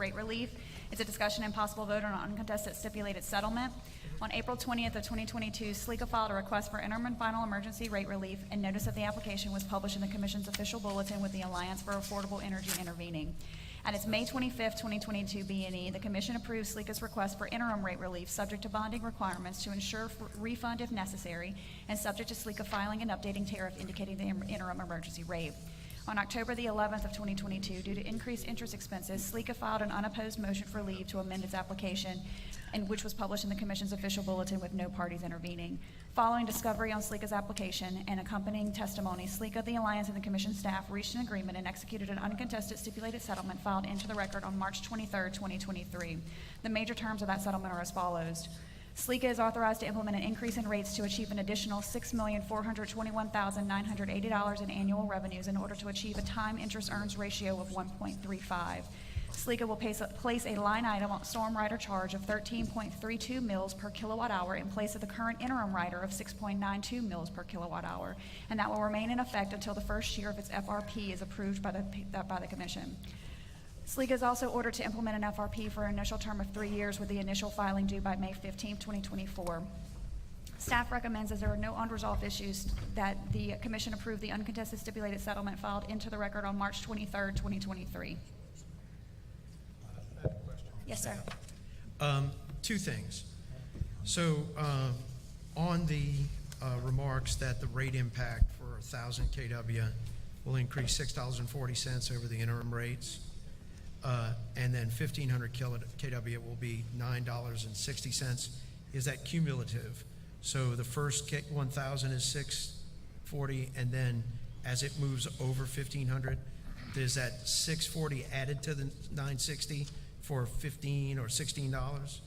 rate relief. It's a discussion and possible vote on an uncontested stipulated settlement. On April 20th of 2022, SLECA filed a request for interim and final emergency rate relief, and notice of the application was published in the Commission's official bulletin with the Alliance for Affordable Energy intervening. At its May 25th, 2022 B&E, the Commission approved SLECA's request for interim rate relief subject to bonding requirements to ensure refund if necessary, and subject to SLECA filing and updating tariff indicating the interim emergency rate. On October the 11th of 2022, due to increased interest expenses, SLECA filed an unopposed motion for leave to amend its application, and which was published in the Commission's official bulletin with no parties intervening. Following discovery on SLECA's application and accompanying testimony, SLECA, the Alliance, and the Commission staff reached an agreement and executed an uncontested stipulated settlement filed into the record on March 23rd, 2023. The major terms of that settlement are as follows. SLECA is authorized to implement an increase in rates to achieve an additional $6,421,980 in annual revenues in order to achieve a time interest earns ratio of 1.35. SLECA will place a line item on storm rider charge of 13.32 mils per kilowatt hour in place of the current interim rider of 6.92 mils per kilowatt hour, and that will remain in effect until the first year of its FRP is approved by the Commission. SLECA is also ordered to implement an FRP for an initial term of 3 years with the initial filing due by May 15, 2024. Staff recommends, as there are no unresolved issues, that the Commission approve the uncontested stipulated settlement filed into the record on March 23, 2023. Yes, sir. Two things. So on the remarks that the rate impact for 1,000 kW will increase $6.40 over the interim rates, and then 1,500 kW will be $9.60. Is that cumulative? So the first 1,000 is $6.40, and then as it moves over 1,500, is that $6.40 added to the $9.60 for $15 or $16?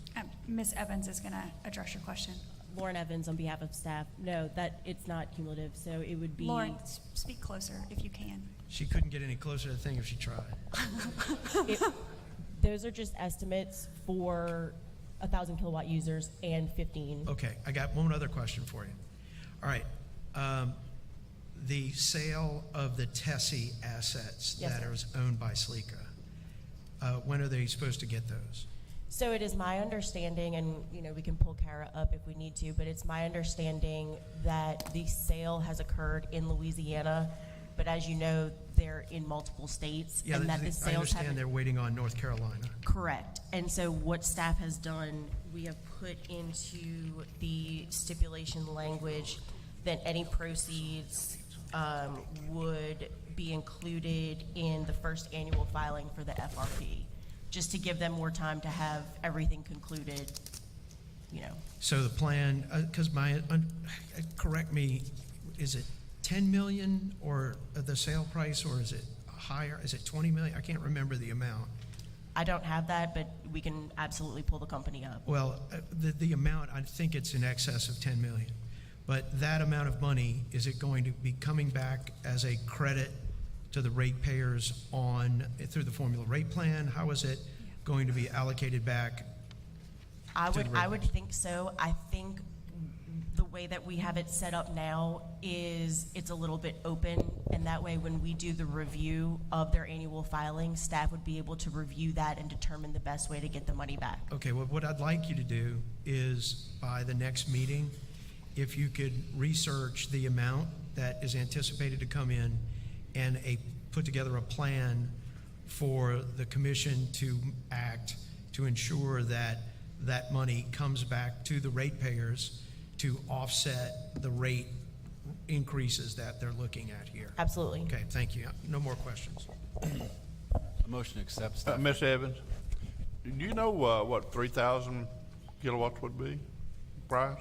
Ms. Evans is going to address your question. Lauren Evans on behalf of staff. No, that it's not cumulative, so it would be. Lauren, speak closer if you can. She couldn't get any closer to the thing if she tried. Those are just estimates for 1,000 kilowatt users and 15. Okay, I got one other question for you. All right, the sale of the Tessie assets Yes, that sir. are owned by SLECA, when are they supposed to get those? So it is my understanding, and we can pull Kara up if we need to, but it's my understanding that the sale has occurred in Louisiana, but as you know, they're in multiple states, Yeah, and that the I sales understand haven't. they're waiting on North Carolina. Correct. And so what staff has done, we have put into the stipulation language that any proceeds would be included in the first annual filing for the FRP, just to give them more time to have everything concluded, So the plan, because correct me, is it 10 million or the sale price, or is it higher? Is it 20 million? I can't remember the amount. I don't have that, but we can absolutely pull the company up. Well, the amount, I think it's in excess of 10 million. But that amount of money, is it going to be coming back as a credit to the ratepayers through the formula rate plan? How is it going to be allocated back? I to the would think so. I think the way that we have it set up now is it's a little bit open, and that way when we do the review of their annual filing, staff would be able to review that and determine the best way to get the money back. Okay, well, what I'd like you to do is by the next meeting, if you could research the amount that is anticipated to come in and put together a plan for the commission to act to ensure that that money comes back to the ratepayers to offset the rate increases that they're looking at here. Absolutely. Okay, thank you. No more questions. A motion to accept staff. Ms. Evans, do you know what 3,000 kilowatts would be price?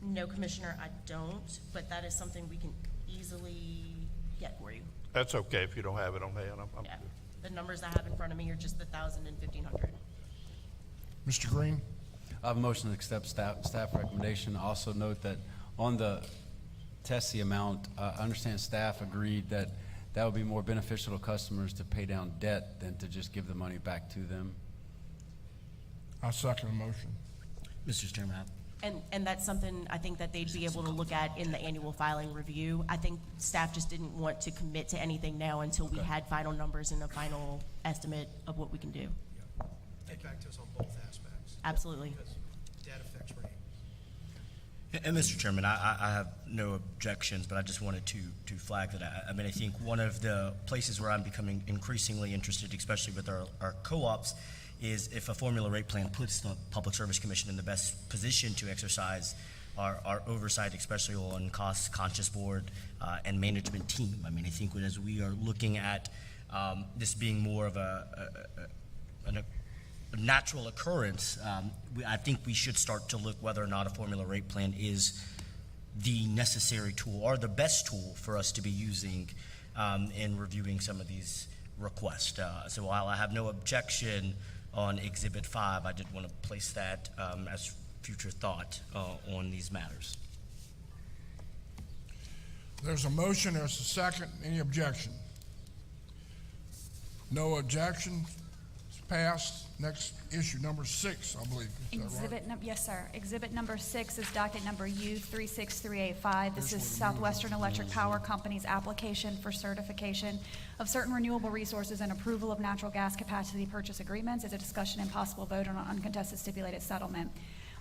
No, Commissioner, I don't, but that is something we can easily get for you. That's okay if you don't have it on hand. I'm Yeah. good. The numbers I have in front of me are just the 1,000 and 1,500. Mr. Green? I have a motion to accept staff recommendation. Also note that on the Tessie amount, I understand staff agreed that that would be more beneficial to customers to pay down debt than to just give the money back to them. I second the motion. Mr. Chairman, And that's something I think that they'd be able to look at in the annual filing review. I think staff just didn't want to commit to anything now until we had final numbers and a final estimate of what we can do. Get back to us on both aspects. Absolutely. Because debt affects rate. And Mr. Chairman, I have no objections, but I just wanted to flag that. I mean, I think one of the places where I'm becoming increasingly interested, especially with our co-ops, is if a formula rate plan puts the Public Service Commission in the best position to exercise our oversight, especially on cost-conscious board and management team. I mean, I think as we are looking at this being more of a natural occurrence, I think we should start to look whether or not a formula rate plan is the necessary tool or the best tool for us to be using in reviewing some of these requests. So while I have no objection on Exhibit 5, I did want to place that as future thought on these matters. There's a motion, there's a second. Any objection? No objection. It's passed. Next issue, number 6, I believe. Is that right? Yes, sir. Exhibit number 6 is docket number U36385. This is Southwestern Electric Power Company's application for certification of certain renewable resources and approval of natural gas capacity purchase agreements. It's a discussion and possible vote on an uncontested stipulated settlement.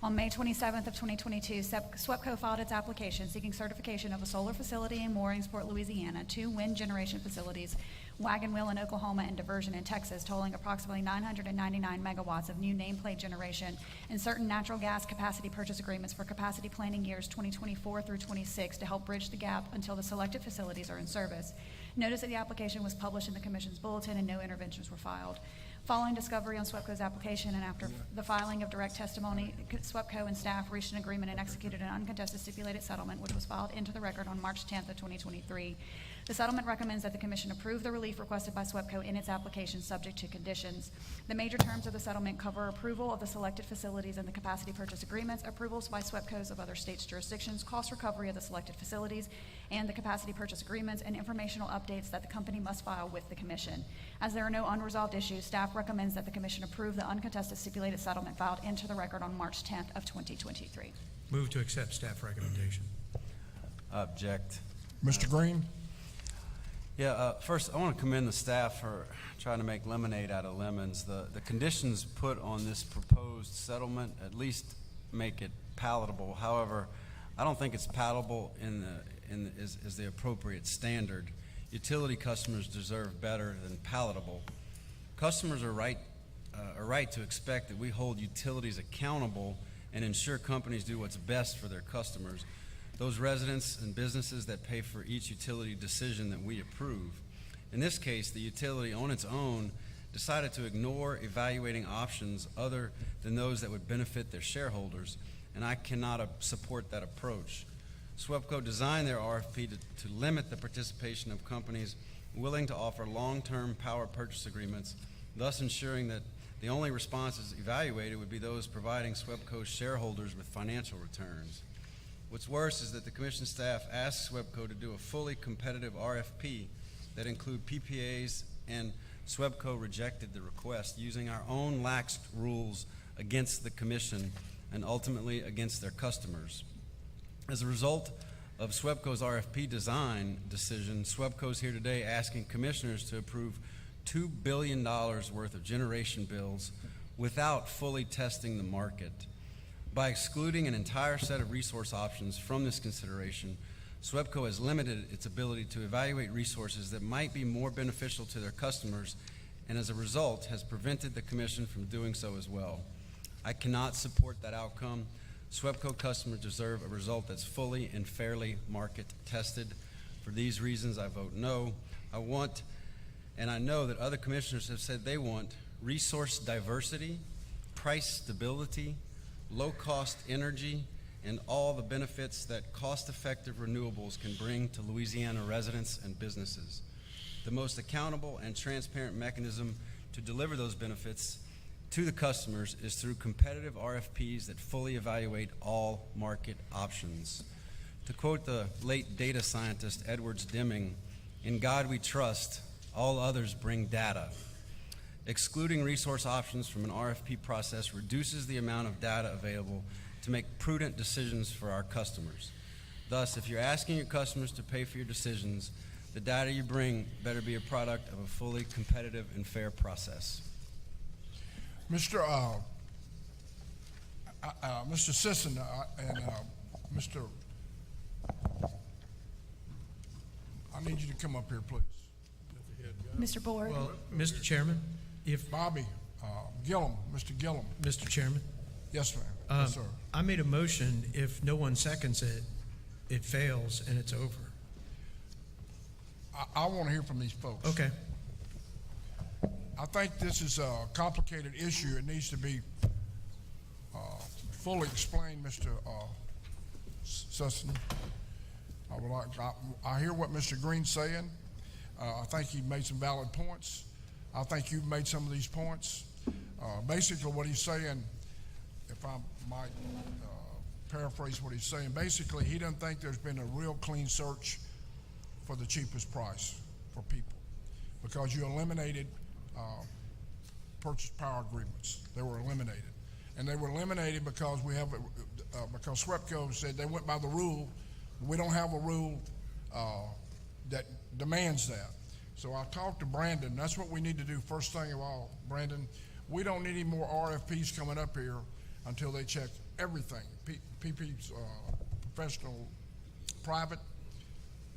On May 27th of 2022, SWEPCO filed its application seeking certification of a solar facility in Mooringsport, Louisiana, 2 wind generation facilities, Wagon Wheel in Oklahoma, and Diversion in Texas, totaling approximately 999 megawatts of new nameplate generation, and certain natural gas capacity purchase agreements for capacity planning years 2024 through 26 to help bridge the gap until the selected facilities are in service. Notice that the application was published in the Commission's bulletin and no interventions were filed. Following discovery on SWEPCO's application and after the filing of direct testimony, SWEPCO and staff reached an agreement and executed an uncontested stipulated settlement, which was filed into the record on March 10th of 2023. The settlement recommends that the Commission approve the relief requested by SWEPCO in its application, subject to conditions. The major terms of the settlement cover approval of the selected facilities and the capacity purchase agreements, approvals by SWEPCOs of other states' jurisdictions, cost recovery of the selected facilities and the capacity purchase agreements, and informational updates that the company must file with the Commission. As there are no unresolved issues, staff recommends that the Commission approve the uncontested stipulated settlement filed into the record on March 10th of 2023. Move to accept staff recommendation. Object. Mr. Green? Yeah, first, I want to commend the staff for trying to make lemonade out of lemons. The conditions put on this proposed settlement at least make it palatable. However, I don't think it's palatable is the appropriate standard. Utility customers deserve better than palatable. Customers are right to expect that we hold utilities accountable and ensure companies do what's best for their customers, those residents and businesses that pay for each utility decision that we approve. In this case, the utility on its own decided to ignore evaluating options other than those that would benefit their shareholders, and I cannot support that approach. SWEPCO designed their RFP to limit the participation of companies willing to offer long-term power purchase agreements, thus ensuring that the only responses evaluated would be those providing SWEPCO shareholders with financial returns. What's worse is that the Commission staff asked SWEPCO to do a fully competitive RFP that include PPAs, and SWEPCO rejected the request, using our own lax rules against the Commission and ultimately against their customers. As a result of SWEPCO's RFP design decision, SWEPCO is here today asking commissioners to approve $2 billion worth of generation bills without fully testing the market. By excluding an entire set of resource options from this consideration, SWEPCO has limited its ability to evaluate resources that might be more beneficial to their customers, and as a result has prevented the Commission from doing so as well. I cannot support that outcome. SWEPCO customers deserve a result that's fully and fairly market tested. For these reasons, I vote no. I want, and I know that other commissioners have said they want, resource diversity, price stability, low-cost energy, and all the benefits that cost-effective renewables can bring to Louisiana residents and businesses. The most accountable and transparent mechanism to deliver those benefits to the customers is through competitive RFPs that fully evaluate all market options. To quote the late data scientist Edwards Deming, "In God we trust, all others bring data." Excluding resource options from an RFP process reduces the amount of data available to make prudent decisions for our customers. Thus, if you're asking your customers to pay for your decisions, the data you bring better be a product of a fully competitive and fair process. Mr. Sisson and Mr. I need you to come up here, please. Mr. Board? Well, Mr. Chairman, if, Bobby, Gillum, Mr. Gillum. Mr. Chairman, Yes, ma'am. Yes, sir. I made a motion, if no one seconds it, it fails and it's over. I want to hear from these folks. Okay. I think this is a complicated issue. It needs to be fully explained, Mr. Sisson. I hear what Mr. Green's saying. I think he made some valid points. I think you've made some of these points. Basically, what he's saying, if I might paraphrase what he's saying, basically, he doesn't think there's been a real clean search for the cheapest price for people because you eliminated purchase power agreements. They were eliminated. And they were eliminated because because SWEPCO said they went by the rule. We don't have a rule that demands that. So I talked to Brandon. That's what we need to do first thing of all, Brandon. We don't need any more RFPs coming up here until they check everything. PP's professional, private,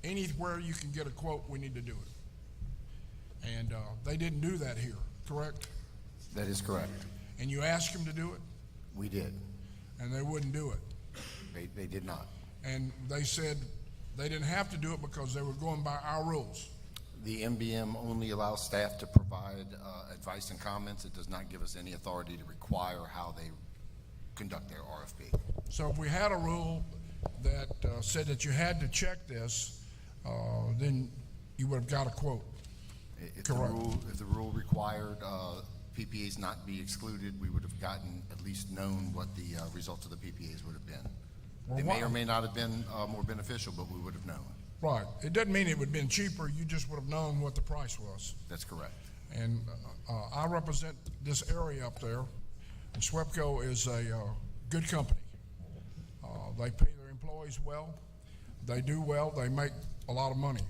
anywhere you can get a quote, we need to do it. And they didn't do that here, correct? That is correct. And you asked them to do it, We did. and they wouldn't do it. They did not. And they said they didn't have to do it because they were going by our rules. The MBM only allows staff to provide advice and comments. It does not give us any authority to require how they conduct their RFP. So if we had a rule that said that you had to check this, then you would have got a quote. If Correct. the rule required PPAs not be excluded, we would have gotten, at least known what the results of the PPAs would have been. Well, They why- may or may not have been more beneficial, but we would have known. Right. It doesn't mean it would have been cheaper. You just would have known what the price was. That's correct. And I represent this area up there, and SWEPCO is a good company. They pay their employees well, they do well, they make a lot of money.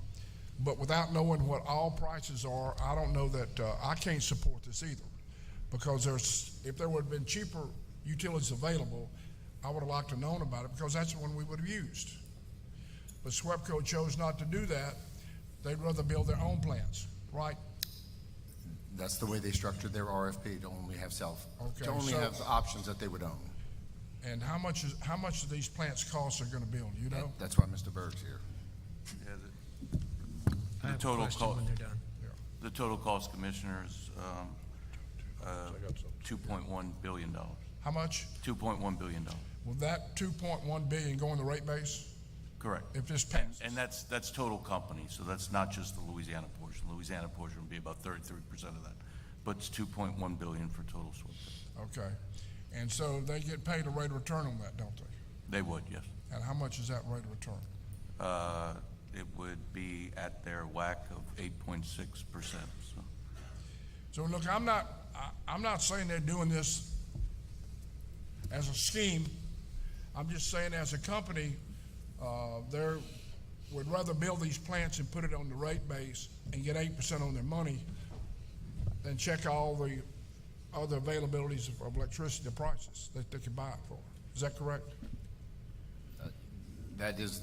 But without knowing what all prices are, I don't know that, I can't support this either. Because if there would have been cheaper utilities available, I would have liked to have known about it because that's the one we would have used. But SWEPCO chose not to do that. They'd rather build their own plants, right? That's the way they structured their RFP, to only have Okay, to only so- have options that they would own. And how much do these plants cost are gonna build, you know? That's why Mr. Berg's here. Yeah, I have a total question cost- when they're done. the total cost, Commissioner, is $2.1 billion. How much? $2.1 billion. Will that 2.1 billion go in the rate base Correct. if this And, passes? and that's total company, so that's not just the Louisiana portion. Louisiana portion would be about 33% of that, but it's 2.1 billion for total SWIP. Okay. And so they get paid a rate of return on that, don't they? They would, yes. And how much is that rate of return? It would be at their WACC of 8.6%, so. So look, I'm not saying they're doing this as a scheme. I'm just saying as a company, they would rather build these plants and put it on the rate base and get 8% on their money than check all the other availabilities of electricity, the prices that they could buy it for. Is that correct? That is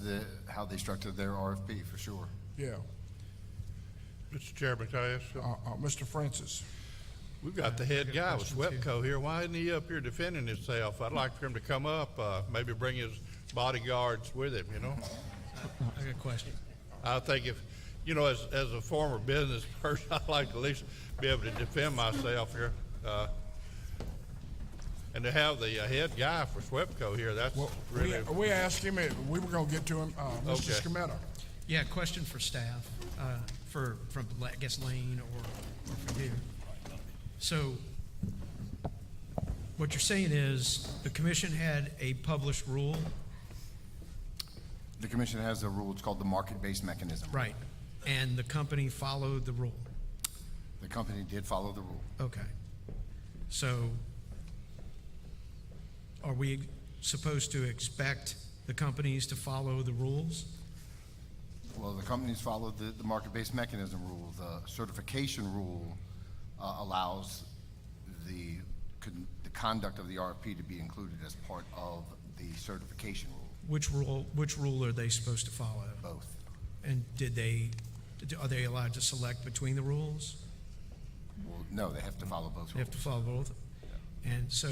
how they structured their RFP, for sure. Yeah. Mr. Chairman, can I ask something? Mr. Francis. We've got the head I got a guy with question, too. SWEPCO here. Why isn't he up here defending himself? I'd like for him to come up, maybe bring his bodyguards with him, you know? I got a question. I think if, you know, as a former business person, I'd like to at least be able to defend myself here. And to have the head guy for SWEPCO here, that's Well, really, we asked him, we were gonna get to him, Mr. Okay. Scametta. Yeah, question for staff, from, I guess, Lane or for you. So what you're saying is the commission had a published rule, The commission has a rule, it's called the market-based mechanism. right, and the company followed the rule. The company did follow the rule. Okay. So are we supposed to expect the companies to follow the rules? Well, the companies follow the market-based mechanism rule. The certification rule allows the conduct of the RFP to be included as part of the certification rule, Which rule are they supposed to follow? both. And are they allowed to select between the rules? Well, no, they have to follow both rules. They have to follow both? And so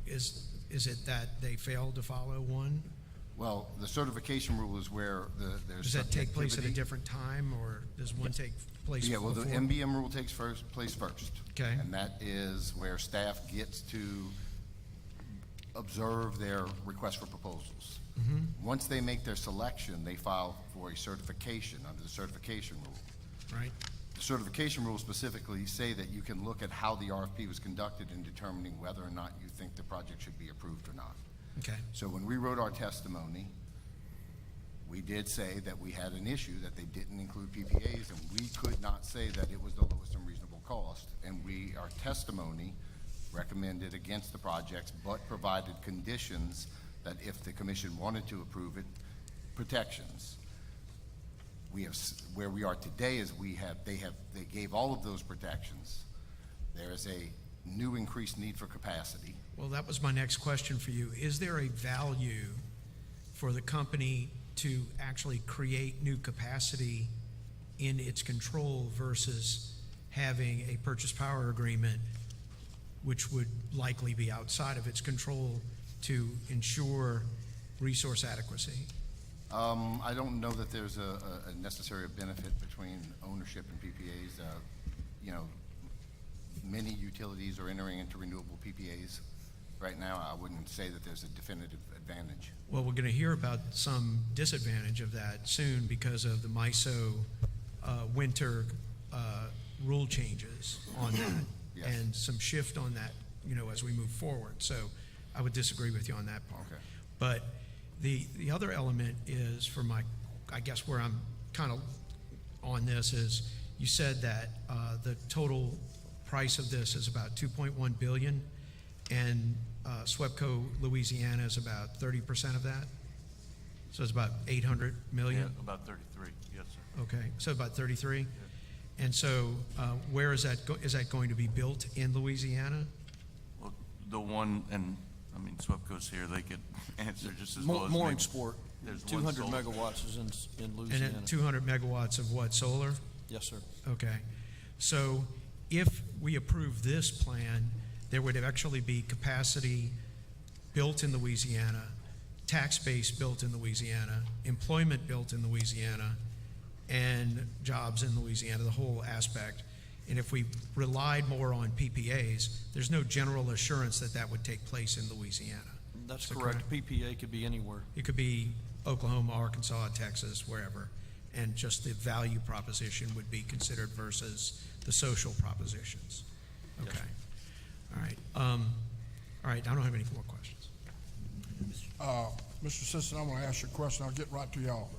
is it that they failed to follow one? Well, the certification rule is where there's Does that take place at a subjectivity. different time, or does one take place Yeah, well, before? the MBM rule takes place first. Okay. And that is where staff gets to observe their request for proposals. Mm-hmm. Once they make their selection, they file for a certification under the certification rule. Right? The certification rules specifically say that you can look at how the RFP was conducted in determining whether or not you think the project should be approved or not. Okay. So when we wrote our testimony, we did say that we had an issue, that they didn't include PPAs, and we could not say that it was the lowest and reasonable cost. And our testimony recommended against the projects, but provided conditions that if the commission wanted to approve it, protections. Where we are today is they gave all of those protections. There is a new increased need for capacity. Well, that was my next question for you. Is there a value for the company to actually create new capacity in its control versus having a purchase power agreement, which would likely be outside of its control, to ensure resource adequacy? I don't know that there's a necessary benefit between ownership and PPAs. Many utilities are entering into renewable PPAs right now. I wouldn't say that there's a definitive advantage. Well, we're going to hear about some disadvantage of that soon because of the MISO winter rule changes on that, Yes. and some shift on that, as we move forward. So I would disagree with you on that part. Okay. But the other element is, I guess where I'm kind of on this is, you said that the total price of this is about $2.1 billion, and SWEPCO Louisiana is about 30% of that. So it's about $800 million. Yeah, about 33, yes, sir. Okay, so about 33. And so where is that is that going to be built in Louisiana? Well, the one, and, I mean, SWEPCO's here, they could answer just as well as me. Mooring Sport, There's one 200 solar. megawatts is in And Louisiana. at 200 megawatts of what, solar? Yes, sir. Okay. So if we approve this plan, there would actually be capacity built in Louisiana, tax base built in Louisiana, employment built in Louisiana, and jobs in Louisiana, the whole aspect. And if we relied more on PPAs, there's no general assurance that that would take place in Louisiana. That's Is that correct. PPA could be anywhere. It could be Oklahoma, Arkansas, Texas, wherever, and just the value proposition would be considered versus the social propositions. Okay. All right. All right, I don't have any more questions. Mr. Assistant, I want to ask you a question. I'll get right to y'all.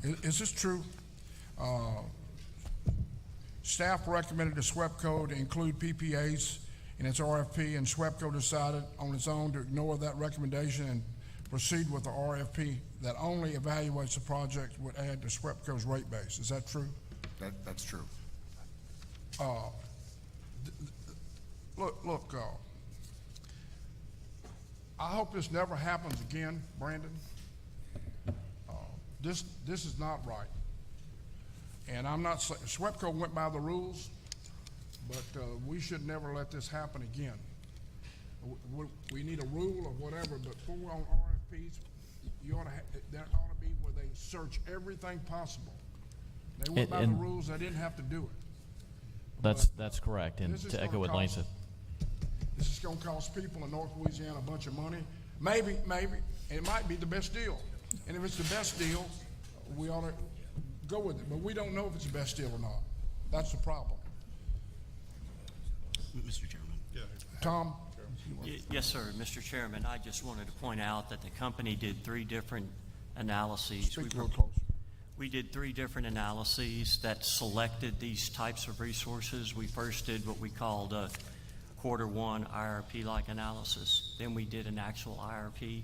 Is this true? Staff recommended to SWEPCO to include PPAs in its RFP, and SWEPCO decided on its own to ignore that recommendation and proceed with the RFP that only evaluates the project would add to SWEPCO's rate base. Is that true? That's true. Look, I hope this never happens again, Brandon. This is not right. And I'm not saying, SWEPCO went by the rules, but we should never let this happen again. We need a rule or whatever, but for on RFPs, there ought to be where they search everything possible. They went by the And- rules, they didn't have to do it. That's correct, and This is to echo gonna what Lane cost- said. This is gonna cost people in North Louisiana a bunch of money. Maybe, and it might be the best deal. And if it's the best deal, we ought to go with it, but we don't know if it's the best deal or not. That's the problem. Mr. Chairman. Tom? Yes, sir, Mr. Chairman, I just wanted to point out that the company did 3 different analyses. Speak a little closer. We did 3 different analyses that selected these types of resources. We first did what we called quarter one IRP-like analysis. Then we did an actual IRP.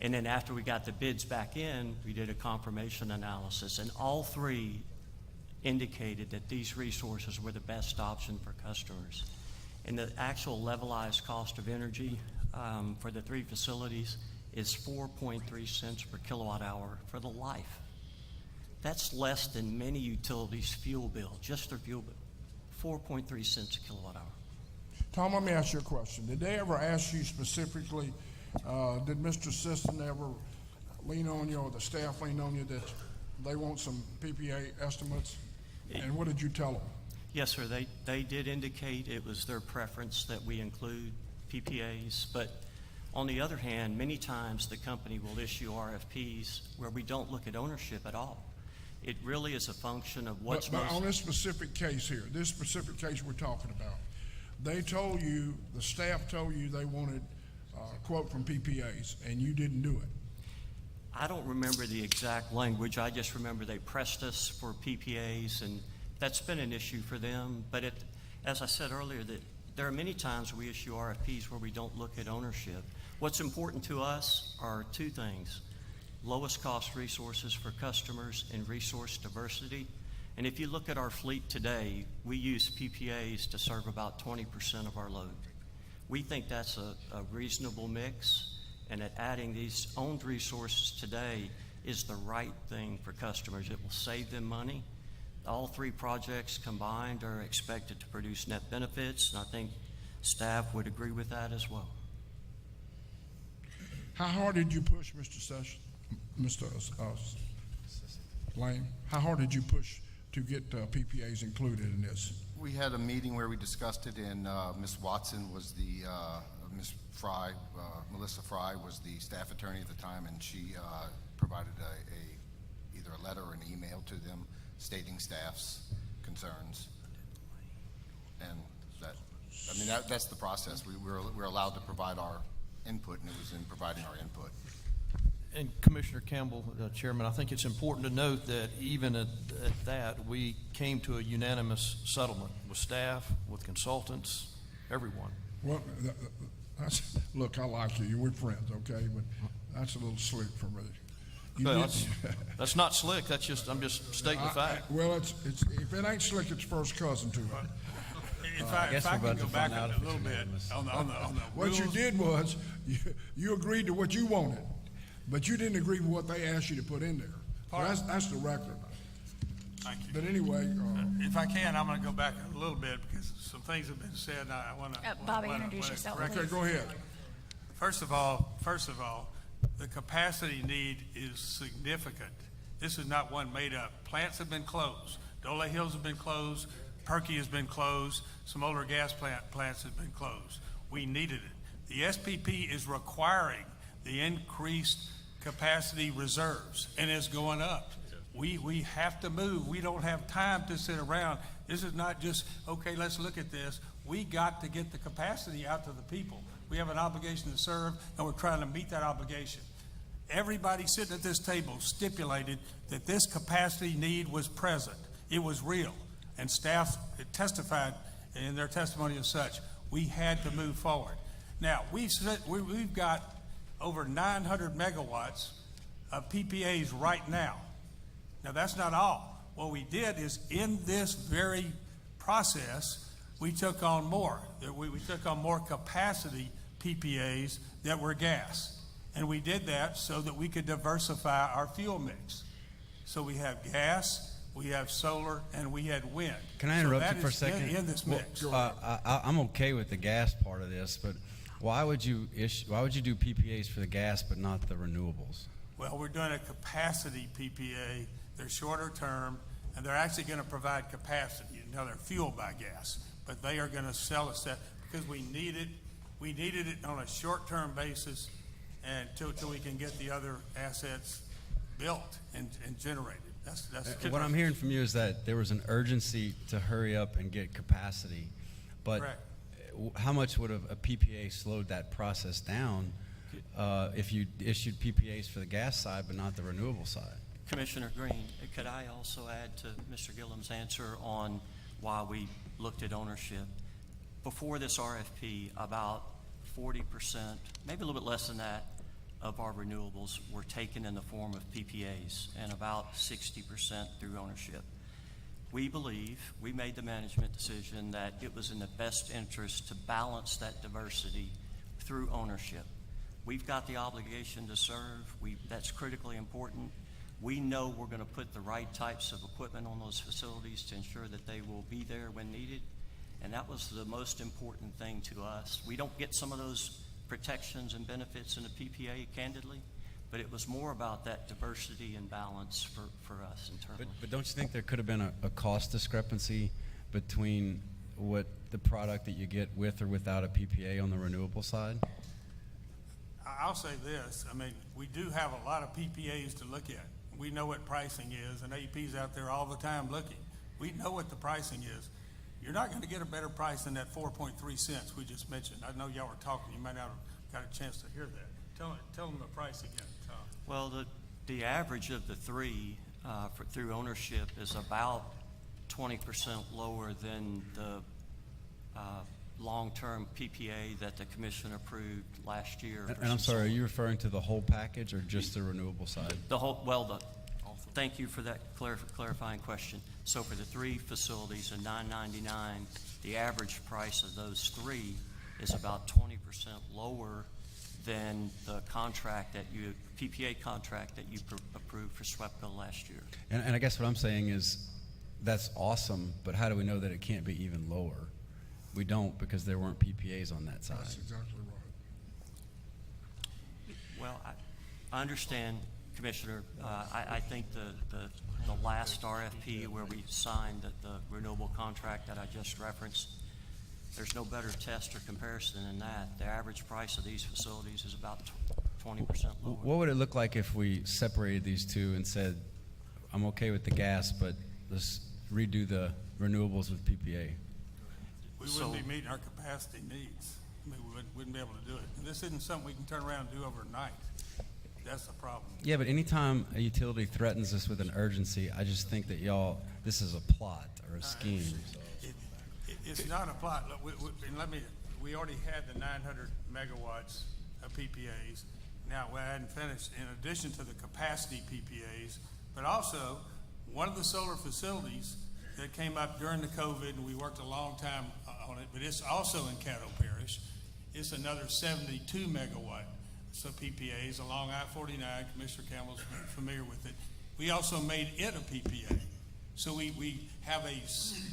And then after we got the bids back in, we did a confirmation analysis. And all three indicated that these resources were the best option for customers. And the actual levelized cost of energy for the three facilities is 4.3 cents per kilowatt hour for the life. That's less than many utilities' fuel bill, just their fuel bill, 4.3 cents a kilowatt hour. Tom, let me ask you a question. Did they ever ask you specifically, did Mr. Sisson ever lean on you or the staff lean on you that they want some PPA estimates? And what did you tell them? Yes, sir, they did indicate it was their preference that we include PPAs, but on the other hand, many times the company will issue RFPs where we don't look at ownership at all. It really is a function of what's But most... on this specific case here, this specific case we're talking about, they told you, the staff told you they wanted a quote from PPAs, and you didn't do it. I don't remember the exact language. I just remember they pressed us for PPAs, and that's been an issue for them. But as I said earlier, that there are many times we issue RFPs where we don't look at ownership. What's important to us are two things: lowest cost resources for customers and resource diversity. And if you look at our fleet today, we use PPAs to serve about 20% of our load. We think that's a reasonable mix, and that adding these owned resources today is the right thing for customers. It will save them money. All three projects combined are expected to produce net benefits, and I think staff would agree with that as well. How hard did you push, Mr. Lane? How hard did you push to get PPAs included in this? We had a meeting where we discussed it, and Ms. Watson was the, Ms. Fry, Melissa Fry was the staff attorney at the time, and she provided either a letter or an email to them stating staff's concerns. And that's the process. We're allowed to provide our input, and it was in providing our input. And Commissioner Campbell, Chairman, I think it's important to note that even at that, we came to a unanimous settlement with staff, with consultants, everyone. Well, look, I like you. We're friends, okay? But that's a little slick for me. Well, that's not slick. That's just, I'm just stating the fact. Well, it's if it ain't slick, it's first cousin to it. If I can go back a little bit on the What you rules. did was, you agreed to what you wanted, but you didn't agree with what they asked you to put in there. So that's the record. Thank you. But anyway, If I can, I'm going to go back a little bit because some things have been said. And I want to. Bobby, introduce yourself, okay, please. go ahead. First of all, the capacity need is significant. This is not one made up. Plants have been closed. Dole Hills have been closed. Perky has been closed. Some older gas plants have been closed. We needed it. The SPP is requiring the increased capacity reserves, and it's going up. We have to move. We don't have time to sit around. This is not just, okay, let's look at this. We got to get the capacity out to the people. We have an obligation to serve, and we're trying to meet that obligation. Everybody sitting at this table stipulated that this capacity need was present. It was real, and staff testified in their testimony as such. We had to move forward. Now, we've got over 900 megawatts of PPAs right now. Now, that's not all. What we did is in this very process, we took on more. We took on more capacity PPAs that were gas. And we did that so that we could diversify our fuel mix. So we have gas, we have solar, and we had wind. Can I interrupt you for a second? In this mix. I'm okay with the gas part of this, but why would you do PPAs for the gas but not the renewables? Well, we're doing a capacity PPA. They're shorter term, and they're actually going to provide capacity. Now, they're fueled by gas, but they are going to sell us that because we need it. We needed it on a short-term basis and till we can get the other assets built and generated. That's what I'm hearing from you is that there was an urgency to hurry up and get capacity, but Correct. How much would a PPA slowed that process down if you issued PPAs for the gas side but not the renewable side? Commissioner Green, could I also add to Mr. Gillum's answer on why we looked at ownership? before this RFP, about 40%, maybe a little bit less than that, of our renewables were taken in the form of PPAs, and about 60% through ownership. We believe, we made the management decision that it was in the best interest to balance that diversity through ownership. We've got the obligation to serve. That's critically important. We know we're going to put the right types of equipment on those facilities to ensure that they will be there when needed. And that was the most important thing to us. We don't get some of those protections and benefits in the PPA, candidly, but it was more about that diversity and balance for us internally. But don't you think there could have been a cost discrepancy between what the product that you get with or without a PPA on the renewable side? I'll say this, I mean, we do have a lot of PPAs to look at. We know what pricing is, and AEP's out there all the time looking. We know what the pricing is. You're not going to get a better price than that 4.3 cents we just mentioned. I know y'all were talking, you might not have got a chance to hear that. Tell them the price again, Tom. Well, the average of the three through ownership is about 20% lower than the long-term PPA that the commission approved last year. And I'm sorry, are you referring to the whole package or just the renewable side? Thank you for that clarifying question. So for the three facilities in 999, the average price of those three is about 20% lower than the contract PPA contract that you approved for SWEPCO last year. And I guess what I'm saying is, that's awesome, but how do we know that it can't be even lower? We don't, because there weren't PPAs on that side. That's exactly right. Well, I understand, Commissioner. I think the last RFP where we signed the renewable contract that I just referenced, there's no better test or comparison than that. The average price of these facilities is about 20% lower. What would it look like if we separated these two and said, I'm okay with the gas, but let's redo the renewables with PPA? We wouldn't be meeting our capacity needs. I mean, we wouldn't be able to do it. And this isn't something we can turn around and do overnight. That's the problem. Yeah, but anytime a utility threatens us with an urgency, I just think that this is a plot or a scheme. It's not a plot. Look, we already had the 900 megawatts of PPAs. Now, we hadn't finished, in addition to the capacity PPAs, but also one of the solar facilities that came up during the COVID, and we worked a long time on it, but it's also in Caddo Parish. It's another 72 megawatt PPAs along I-49. Commissioner Campbell's familiar with it. We also made it a PPA. So we have a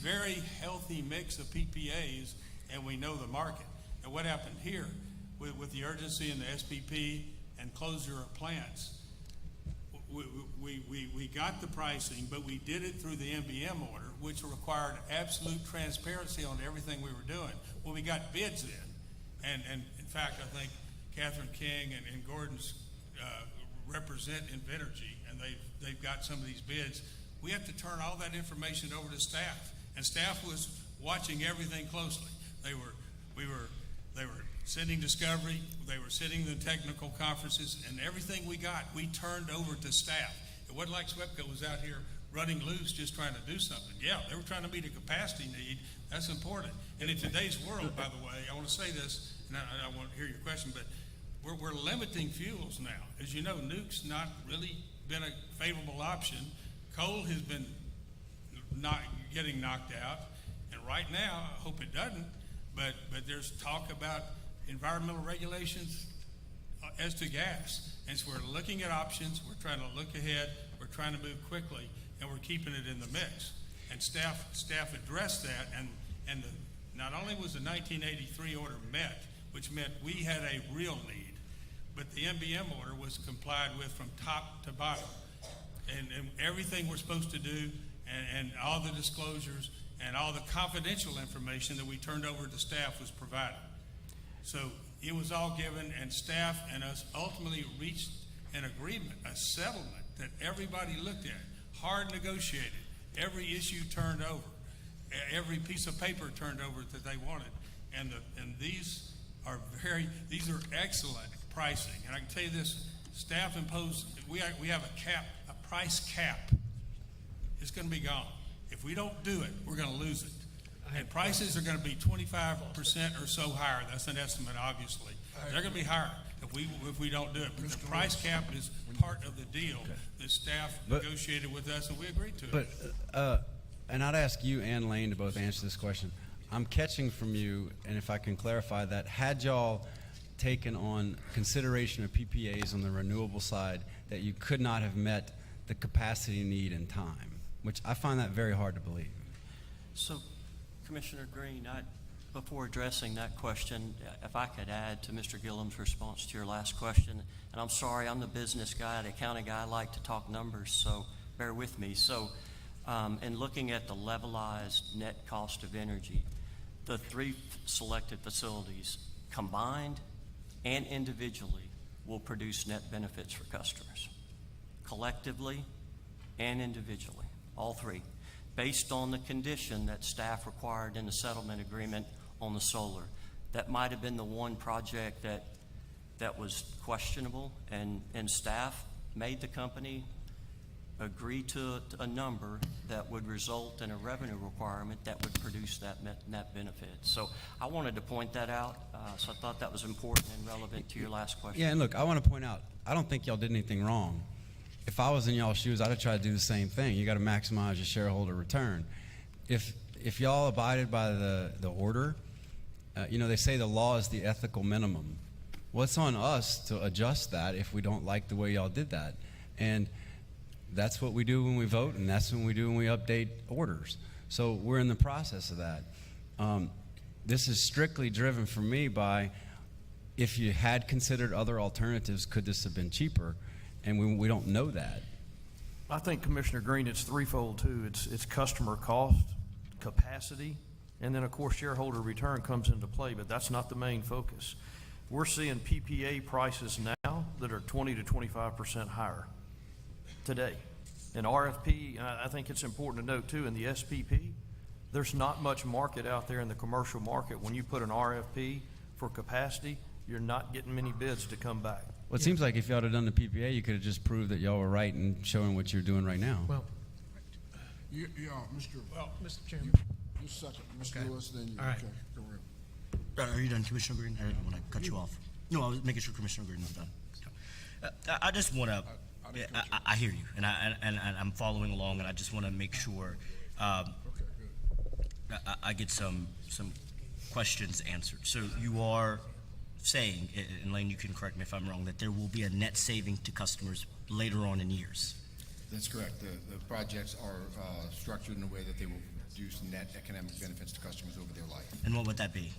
very healthy mix of PPAs, and we know the market. And what happened here with the urgency and the SPP and closure of plants, we got the pricing, but we did it through the NBM order, which required absolute transparency on everything we were doing. Well, we got bids in, and in fact, I think Catherine King and Gordon's represent Invenergy, and they've got some of these bids. We have to turn all that information over to staff, and staff was watching everything closely. They were sending discovery, they were sitting in the technical conferences, and everything we got, we turned over to staff. It wasn't like SWEPCO was out here running loose just trying to do something. Yeah, they were trying to meet a capacity need. That's important. And in today's world, by the way, I want to say this, and I want to hear your question, but we're limiting fuels now. As you know, nuke's not really been a favorable option. Coal has been not getting knocked out, and right now, I hope it doesn't, but there's talk about environmental regulations as to gas. And so we're looking at options, we're trying to look ahead, we're trying to move quickly, and we're keeping it in the mix. And staff addressed that, and not only was the 1983 order met, which meant we had a real need, but the NBM order was complied with from top to bottom. And everything we're supposed to do, and all the disclosures, and all the confidential information that we turned over to staff was provided. So it was all given, and staff and us ultimately reached an agreement, a settlement that everybody looked at, hard negotiated, every issue turned over, every piece of paper turned over that they wanted. And these are excellent pricing. And I can tell you this, staff imposed, we have a price cap. It's going to be gone. If we don't do it, we're going to lose it. And prices are gonna be 25% or so higher. That's an estimate, obviously. They're gonna be higher if we don't do it. But the price cap is part of the deal that staff negotiated with us, and we agreed to it. But, and I'd ask you and Lane to both answer this question. I'm catching from you, and if I can clarify that, had y'all taken on consideration of PPAs on the renewable side, that you could not have met the capacity need in time, which I find that very hard to believe. So, Commissioner Green, before addressing that question, if I could add to Mr. Gillum's response to your last question, and I'm sorry, I'm the business guy, the accounting guy, I like to talk numbers, so bear with me. So, in looking at the levelized net cost of energy, the three selected facilities combined and individually will produce net benefits for customers, collectively and individually, all three, based on the condition that staff required in the settlement agreement on the solar. That might have been the one project that was questionable, and staff made the company agree to a number that would result in a revenue requirement that would produce that net benefit. So I wanted to point that out, so I thought that was important and relevant to your last question. Yeah, and look, I want to point out, I don't think y'all did anything wrong. If I was in y'all's shoes, I'd have tried to do the same thing. You got to maximize your shareholder return. If y'all abided by the order, they say the law is the ethical minimum. Well, it's on us to adjust that if we don't like the way y'all did that. And that's what we do when we vote, and that's what we do when we update orders. So we're in the process of that. This is strictly driven for me by, if you had considered other alternatives, could this have been cheaper? And we don't know that. I think, Commissioner Green, it's threefold too. It's customer cost, capacity, and then of course shareholder return comes into play, but that's not the main focus. We're seeing PPA prices now that are 20 to 25% higher today. In RFP, and I think it's important to note too, in the SPP, there's not much market out there in the commercial market. When you put an RFP for capacity, you're not getting many bids to come back. Well, it seems like if y'all had done the PPA, you could have just proved that y'all were right in showing what you're doing right now. Well, Yeah, Mr. well, Mr. Chairman. Just a second, Mr. Okay. Lewis, then you. All right. Okay, go ahead. Are you done, Commissioner Green? I didn't want to cut you off. No, I was making sure Commissioner Green was done. I just want to, I hear you, and I'm following along, and I just want to make sure I get some questions answered. So you are saying, and Lane, you can correct me if I'm wrong, that there will be a net saving to customers later on in years? That's correct. The projects are structured in a way that they will produce net economic benefits to customers over their life. And what would that be?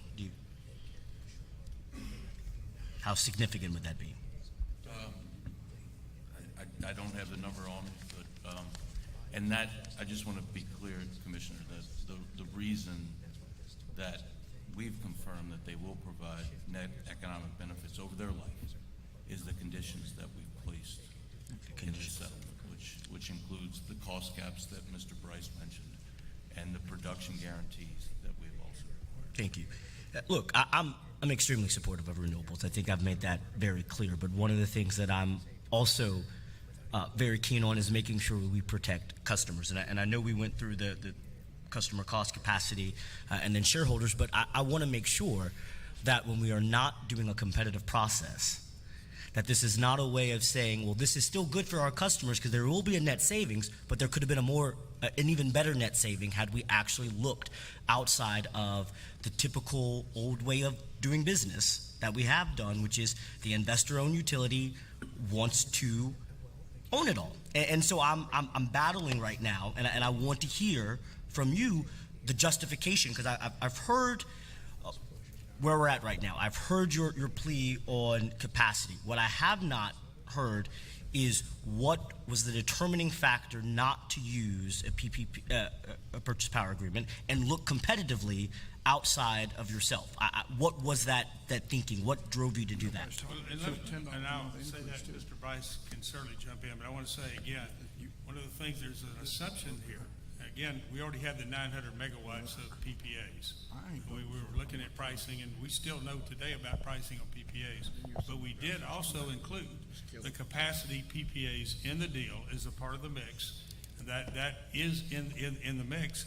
How significant would that be? I don't have the number on me, but, and that, I just want to be clear, Commissioner, that the reason that we've confirmed that they will provide net economic benefits over their life is the conditions that we've placed in the settlement, which includes the cost caps that Mr. Bryce mentioned and the production guarantees that we've also. Thank you. Look, I'm extremely supportive of renewables. I think I've made that very clear. But one of the things that I'm also very keen on is making sure we protect customers. And I know we went through the customer cost, capacity, and then shareholders, but I want to make sure that when we are not doing a competitive process, that this is not a way of saying, well, this is still good for our customers because there will be a net savings, but there could have been an even better net saving had we actually looked outside of the typical old way of doing business that we have done, which is the investor-owned utility wants to own it all. And so I'm battling right now, and I want to hear from you the justification, because I've heard where we're at right now. I've heard your plea on capacity. What I have not heard is what was the determining factor not to use a purchase power agreement and look competitively outside of yourself. What was that thinking? What drove you to do that? And I'll say that Mr. Bryce can certainly jump in, but I want to say again, one of the things, there's an assumption here. Again, we already have the 900 megawatts of PPAs. We were looking at pricing, and we still know today about pricing on PPAs. But we did also include the capacity PPAs in the deal as a part of the mix. That is in the mix,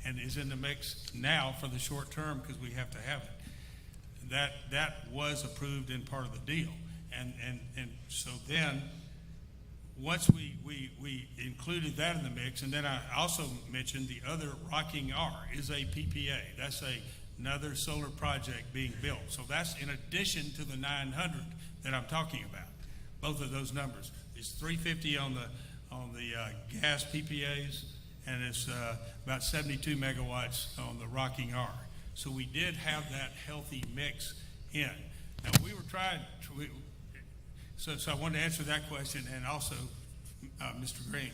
and is in the mix now for the short term because we have to have it. That was approved in part of the deal. And so then, once we included that in the mix, and then I also mentioned the other Rocking R is a PPA. That's another solar project being built. So that's in addition to the 900 that I'm talking about. Both of those numbers. It's 350 on the gas PPAs, and it's about 72 megawatts on the Rocking R. So we did have that healthy mix in. Now we were trying to, so I wanted to answer that question, and also Mr. Green,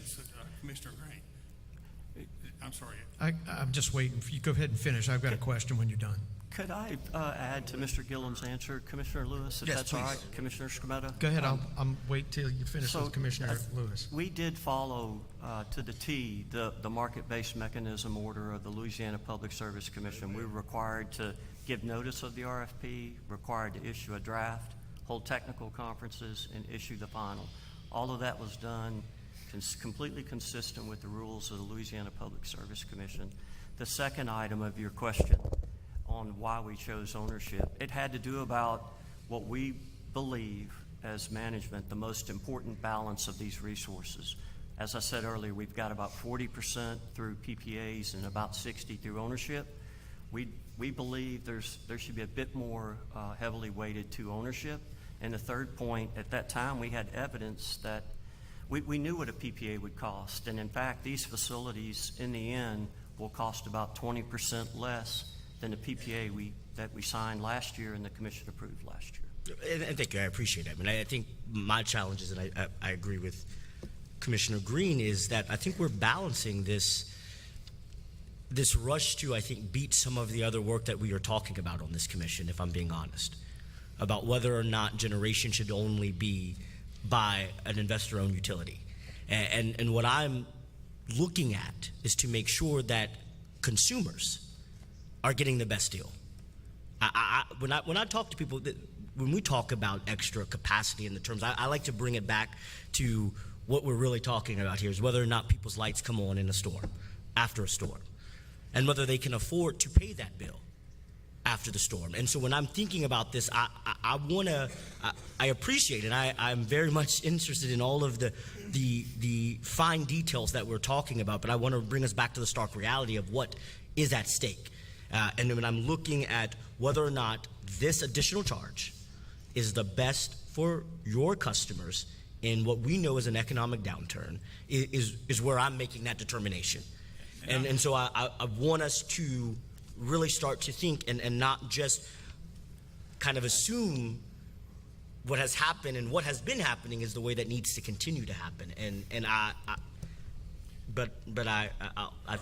Commissioner Green. I'm sorry. I'm just waiting for you. Go ahead and finish. I've got a question when you're done. Could I add to Mr. Gillum's answer, Commissioner Lewis, if Yes, that's all please. right? Commissioner Scremetta? Go ahead. I'm wait till you finish with Commissioner Lewis. We did follow to the T the market-based mechanism order of the Louisiana Public Service Commission. We were required to give notice of the RFP, required to issue a draft, hold technical conferences, and issue the final. All of that was done completely consistent with the rules of the Louisiana Public Service Commission. The second item of your question on why we chose ownership, it had to do about what we believe as management, the most important balance of these resources. As I said earlier, we've got about 40% through PPAs and about 60% through ownership. We believe there should be a bit more heavily weighted to ownership. And the third point, at that time, we had evidence that we knew what a PPA would cost. And in fact, these facilities, in the end, will cost about 20% less than the PPA that we signed last year and the commission approved last year. And thank you, I appreciate it. I mean, I think my challenge is, and I agree with Commissioner Green, is that I think we're balancing this rush to, I think, beat some of the other work that we are talking about on this commission, if I'm being honest, about whether or not generation should only be by an investor-owned utility. And what I'm looking at is to make sure that consumers are getting the best deal. When I talk to people, when we talk about extra capacity in the terms, I like to bring it back to what we're really talking about here is whether or not people's lights come on in a storm, after a storm, and whether they can afford to pay that bill after the storm. And so when I'm thinking about this, I appreciate it. I'm very much interested in all of the fine details that we're talking about, but I want to bring us back to the stark reality of what is at stake. And when I'm looking at whether or not this additional charge is the best for your customers in what we know is an economic downturn is where I'm making that determination. And so I want us to really start to think and not just kind of assume what has happened and what has been happening is the way that needs to continue to happen. But I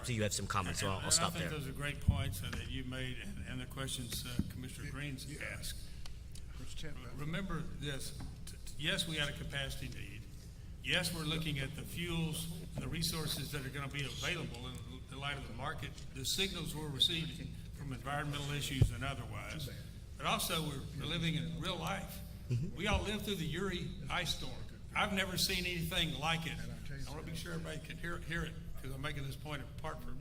see you have some comments, so I'll stop there. I think those are great points that you made, and the questions Commissioner Green's asked. Remember this, yes, we had a capacity need. Yes, we're looking at the fuels and the resources that are going to be available in the light of the market, the signals we're receiving from environmental issues and otherwise. But also, we're living in real life. We all lived through the Uri ice storm. I've never seen anything like it. I want to be sure everybody can hear it because I'm making this point apart for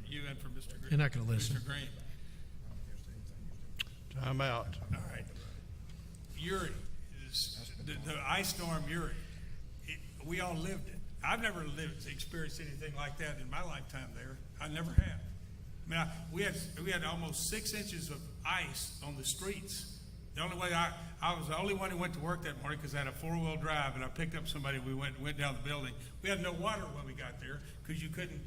you and for Mr. Green. You're not going to listen. Mr. Green. Time out. All right. Uri, the ice storm Uri, we all lived it. I've never experienced anything like that in my lifetime there. I never have. I mean, we had almost 6 inches of ice on the streets. The only way I was the only one who went to work that morning because I had a 4-wheel drive, and I picked up somebody. We went down the building. We had no water when we got there because you couldn't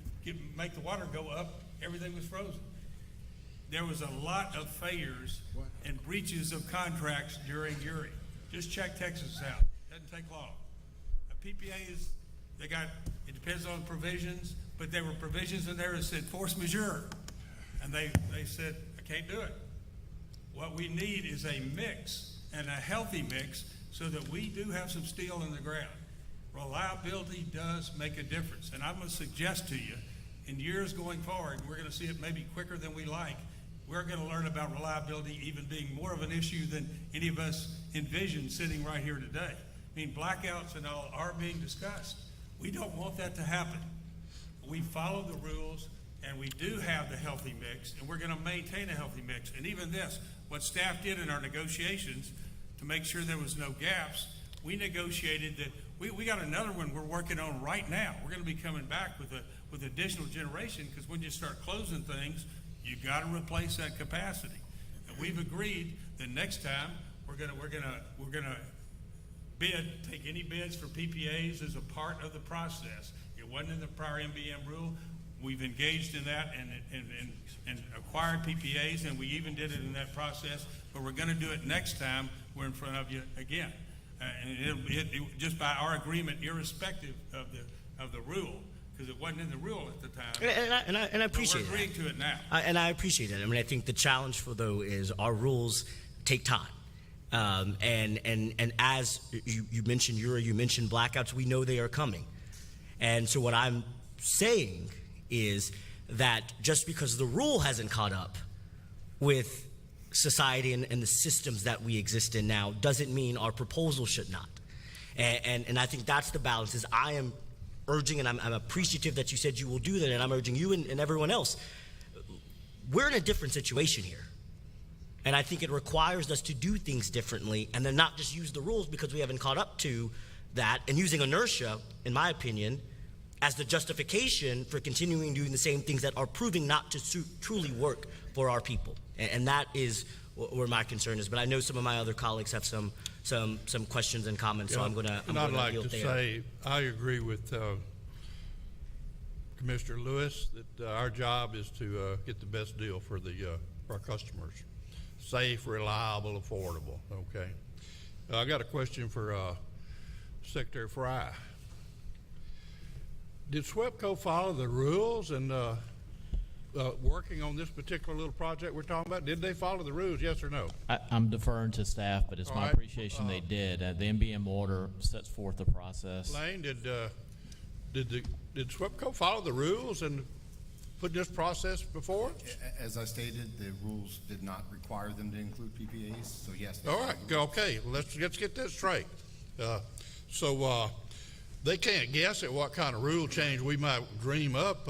make the water go up. Everything was frozen. There was a lot of failures and breaches of contracts during Uri. Just check Texas out. Doesn't take long. A PPA is, it depends on provisions, but there were provisions in there that said force majeure. And they said, I can't do it. What we need is a mix, and a healthy mix, so that we do have some steel in the ground. Reliability does make a difference. And I'm going to suggest to you, in years going forward, we're going to see it maybe quicker than we like. We're going to learn about reliability even being more of an issue than any of us envisioned sitting right here today. I mean, blackouts and all are being discussed. We don't want that to happen. We follow the rules, and we do have the healthy mix, and we're gonna maintain a healthy mix. And even this, what staff did in our negotiations to make sure there was no gaps, we negotiated that, we got another one we're working on right now. We're gonna be coming back with additional generation, because when you start closing things, you gotta replace that capacity. And we've agreed that next time, we're gonna take any bids for PPAs as a part of the process. It wasn't in the prior MBM rule. We've engaged in that and acquired PPAs, and we even did it in that process, but we're gonna do it next time we're in front of you again. And it just by our agreement, irrespective of the rule, because it wasn't in the rule at the time. And I appreciate But we're agreeing to it now. and I appreciate it. I mean, I think the challenge for though is our rules take time. And as you mentioned, you mentioned blackouts, we know they are coming. And so what I'm saying is that just because the rule hasn't caught up with society and the systems that we exist in now doesn't mean our proposal should not. And I think that's the balance. Is I am urging, and I'm appreciative that you said you will do that, and I'm urging you and everyone else. We're in a different situation here. And I think it requires us to do things differently and then not just use the rules because we haven't caught up to that, and using inertia, in my opinion, as the justification for continuing doing the same things that are proving not to truly work for our people. And that is where my concern is. But I know some of my other colleagues have some questions and comments, so I'm going to And I'd like yield to there. say, I agree with Commissioner Lewis that our job is to get the best deal for our customers. Safe, reliable, affordable, okay? I got a question for Secretary Fry. Did SWEPCO follow the rules and working on this particular little project we're talking about? Did they follow the rules, yes or no? I'm deferring to staff, but it's All my right. appreciation they did. The NBM order sets forth the process. Lane, did SWEPCO follow the rules and put this process before? As I stated, the rules did not require them to include PPAs, so yes. they All followed right, the rules. okay, let's get this straight. So they can't guess at what kind of rule change we might dream up.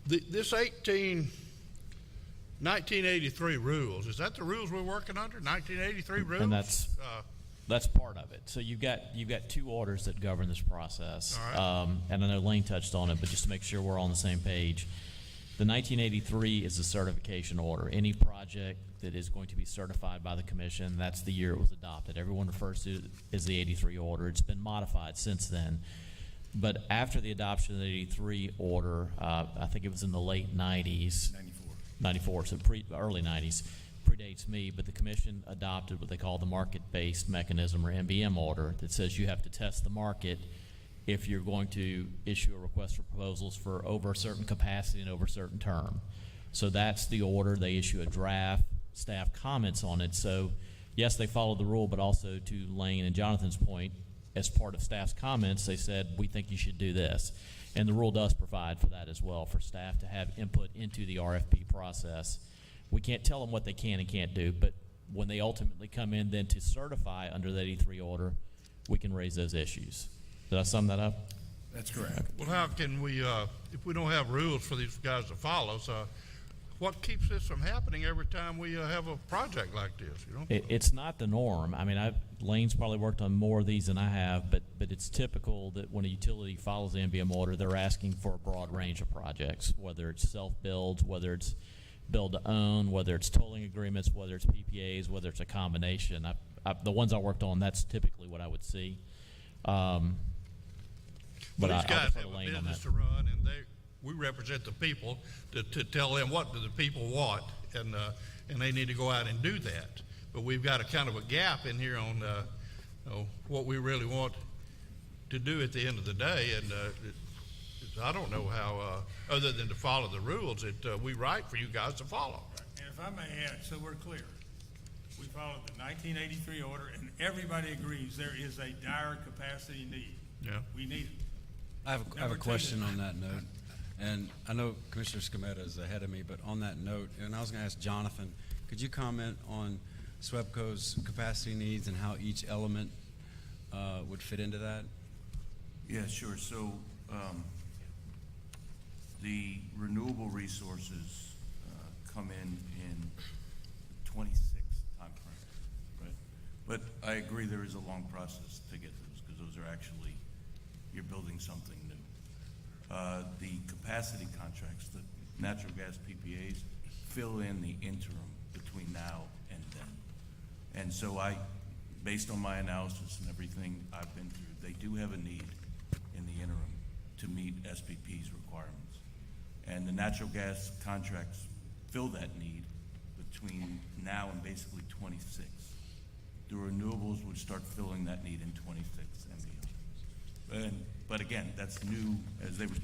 This 1983 rules, is that the rules we're working under, 1983 rules? And that's part of it. So you've got two orders that govern this process. All right. And I know Lane touched on it, but just to make sure we're on the same page. The 1983 is a certification order. Any project that is going to be certified by the commission, that's the year it was adopted. Everyone refers to it as the 83 order. It's been modified since then. But after the adoption of the 83 order, I think it was in the late 90s. 94, so early 90s. Predates me, but the commission adopted what they call the market-based mechanism, or MBM order, that says you have to test the market if you're going to issue a request for proposals for over a certain capacity and over a certain term. So that's the order. They issue a draft, staff comments on it. So yes, they followed the rule, but also to Lane and Jonathan's point, as part of staff's comments, they said, we think you should do this. And the rule does provide for that as well, for staff to have input into the RFP process. We can't tell them what they can and can't do, but when they ultimately come in then to certify under the 83 order, we can raise those issues. Did I sum that up? That's correct. Well, how can we, if we don't have rules for these guys to follow, so what keeps this from happening every time we have a project like this, you know? It's not the norm. I mean, Lane's probably worked on more of these than I have, but it's typical that when a utility follows the MBM order, they're asking for a broad range of projects, whether it's self-builds, whether it's build-to-own, whether it's tolling agreements, whether it's PPAs, whether it's a combination. The ones I worked on, that's typically what I would see. But These I'll guys defer have to a Lane on business that. to run, and we represent the people to tell them what do the people want, and they need to go out and do that. But we've got a kind of a gap in here on what we really want to do at the end of the day, and I don't know how, other than to follow the rules that we write for you guys to follow. And if I may add, so we're clear, we followed the 1983 order, and everybody agrees there is a dire capacity need. Yeah. We need it. I have a Number two. question on that note, and I know Commissioner Scametta is ahead of me, but on that note, and I was going to ask Jonathan, could you comment on SWEPCO's capacity needs and how each element would fit into that? Yeah, sure. So the renewable resources come in 26 timeframe, right? But I agree there is a long process to get those, because those are actually, you're building something new. The capacity contracts, the natural gas PPAs, fill in the interim between now and then. And so based on my analysis and everything I've been through, they do have a need in the interim to meet SPP's requirements. And the natural gas contracts fill that need between now and basically 26. The renewables would start filling that need in 26 and beyond. But again, that's new,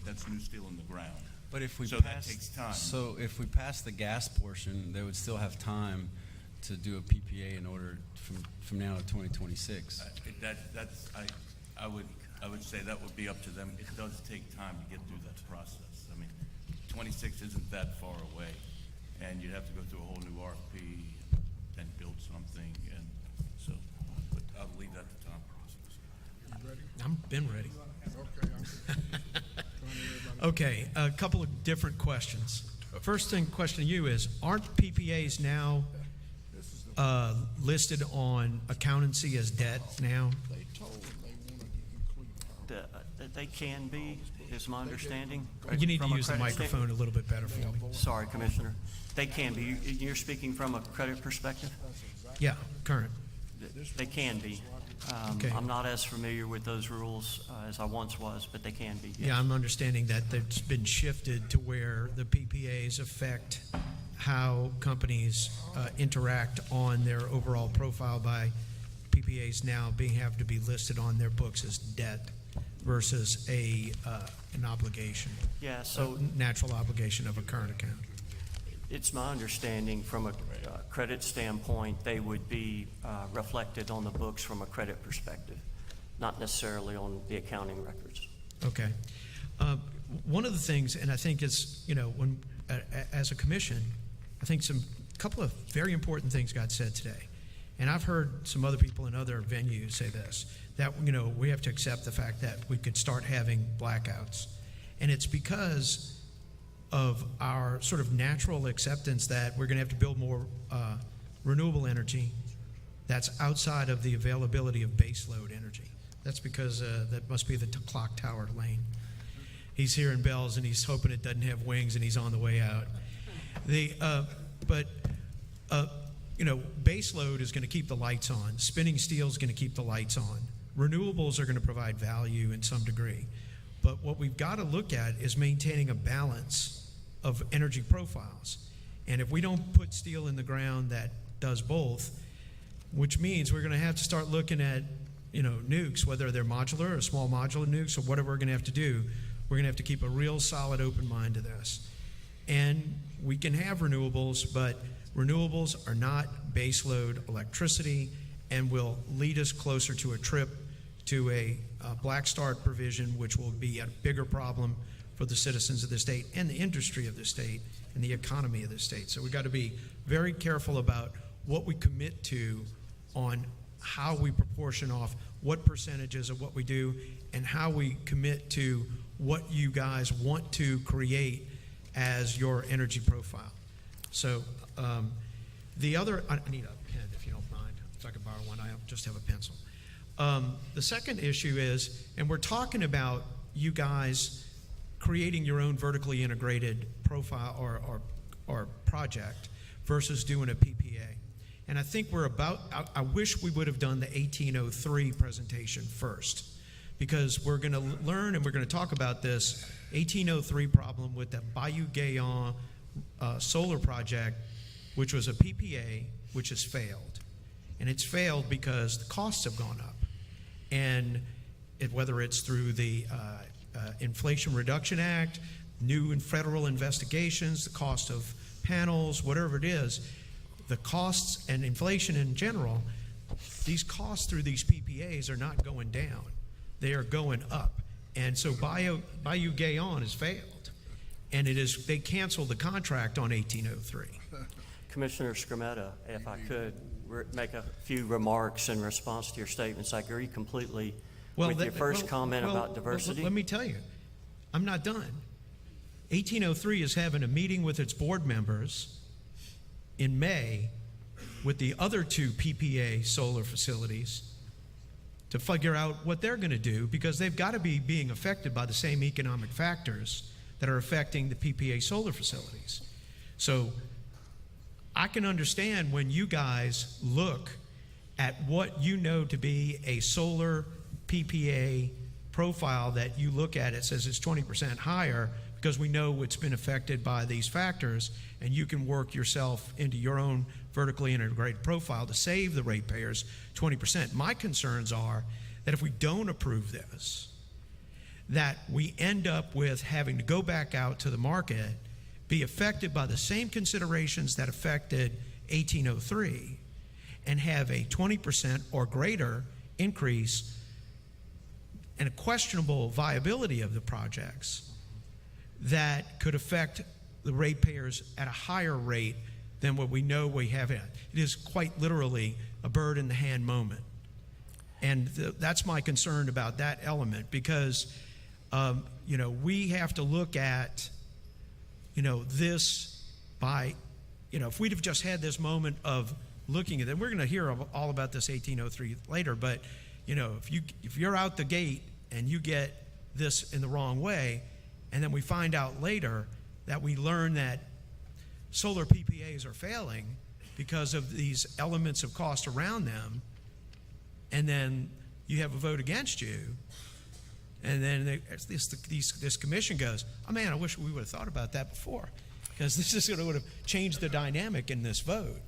that's new steel in the ground. But if we So that pass, takes time. So if we pass the gas portion, they would still have time to do a PPA in order from now to 2026. I would say that would be up to them. It does take time to get through that process. I mean, 26 isn't that far away, and you'd have to go through a whole new RFP and build something, and so, but I'll leave that to Tom. I've been ready. Okay, I'm trying to hear about Okay, a couple of different questions. First question to you is, aren't PPAs now listed on accountancy as debt now? they told them they wanted to include That they can be, is my understanding. You need to From a use the credit microphone a little bit better for me. Sorry, Commissioner. They can be. You're speaking from a credit perspective? Yeah, current. They can be. Okay. I'm not as familiar with those rules as I once was, but they can be, yes. Yeah, I'm understanding that it's been shifted to where the PPAs affect how companies interact on their overall profile by PPAs now have to be listed on their books as debt versus an obligation. Yeah, so A natural obligation of a current account. it's my understanding from a credit standpoint, they would be reflected on the books from a credit perspective, not necessarily on the accounting records. Okay. One of the things, and I think it's, when as a commission, I think a couple of very important things got said today. And I've heard some other people in other venues say this, that, we have to accept the fact that we could start having blackouts. And it's because of our sort of natural acceptance that we're going to have to build more renewable energy that's outside of the availability of baseload energy. That's because that must be the clock tower lane. He's hearing bells and he's hoping it doesn't have wings and he's on the way out. Baseload is going to keep the lights on. Spinning steel is going to keep the lights on. Renewables are going to provide value in some degree. But what we've got to look at is maintaining a balance of energy profiles. And if we don't put steel in the ground that does both, which means we're going to have to start looking at, nukes, whether they're modular or small modular nukes or whatever we're going to have to do, we're going to have to keep a real solid open mind to this. And we can have renewables, but renewables are not baseload electricity and will lead us closer to a trip to a black start provision, which will be a bigger problem for the citizens of the state and the industry of the state and the economy of the state. So we've got to be very careful about what we commit to on how we proportion off what percentages of what we do and how we commit to what you guys want to create as your energy profile. So the other, I need a pen if you don't mind, if I could borrow one, I just have a pencil. The second issue is, and we're talking about you guys creating your own vertically integrated profile or project versus doing a PPA. And I think I wish we would have done the 1803 presentation first, because we're going to learn and we're going to talk about this 1803 problem with the Bayou Gaillon solar project, which was a PPA, which has failed. And it's failed because the costs have gone up. And whether it's through the Inflation Reduction Act, new federal investigations, the cost of panels, whatever it is, the costs and inflation in general, these costs through these PPAs are not going down. They are going up. And so Bayou Gaillon has failed. And they canceled the contract on 1803. Commissioner Skrmeta, if I could make a few remarks in response to your statements. I agree completely with your first comment about diversity. Let me tell you, I'm not done. 1803 is having a meeting with its board members in May with the other two PPA solar facilities to figure out what they're going to do, because they've got to be being affected by the same economic factors that are affecting the PPA solar facilities. So I can understand when you guys look at what you know to be a solar PPA profile that you look at, it says it's 20% higher, because we know it's been affected by these factors, and you can work yourself into your own vertically integrated profile to save the ratepayers 20%. My concerns are that if we don't approve this, that we end up with having to go back out to the market, be affected by the same considerations that affected 1803, and have a 20% or greater increase and a questionable viability of the projects that could affect the ratepayers at a higher rate than what we know we have in. It is quite literally a bird in the hand moment. And that's my concern about that element, because, we have to look at, this by, if we'd have just had this moment of looking at it, we're going to hear all about this 1803 later, but, if you're out the gate and you get this in the wrong way, and then we find out later that we learn that solar PPAs are failing because of these elements of cost around them, and then you have a vote against you, and then this commission goes, oh man, I wish we would have thought about that before, because this is would have changed the dynamic in this vote.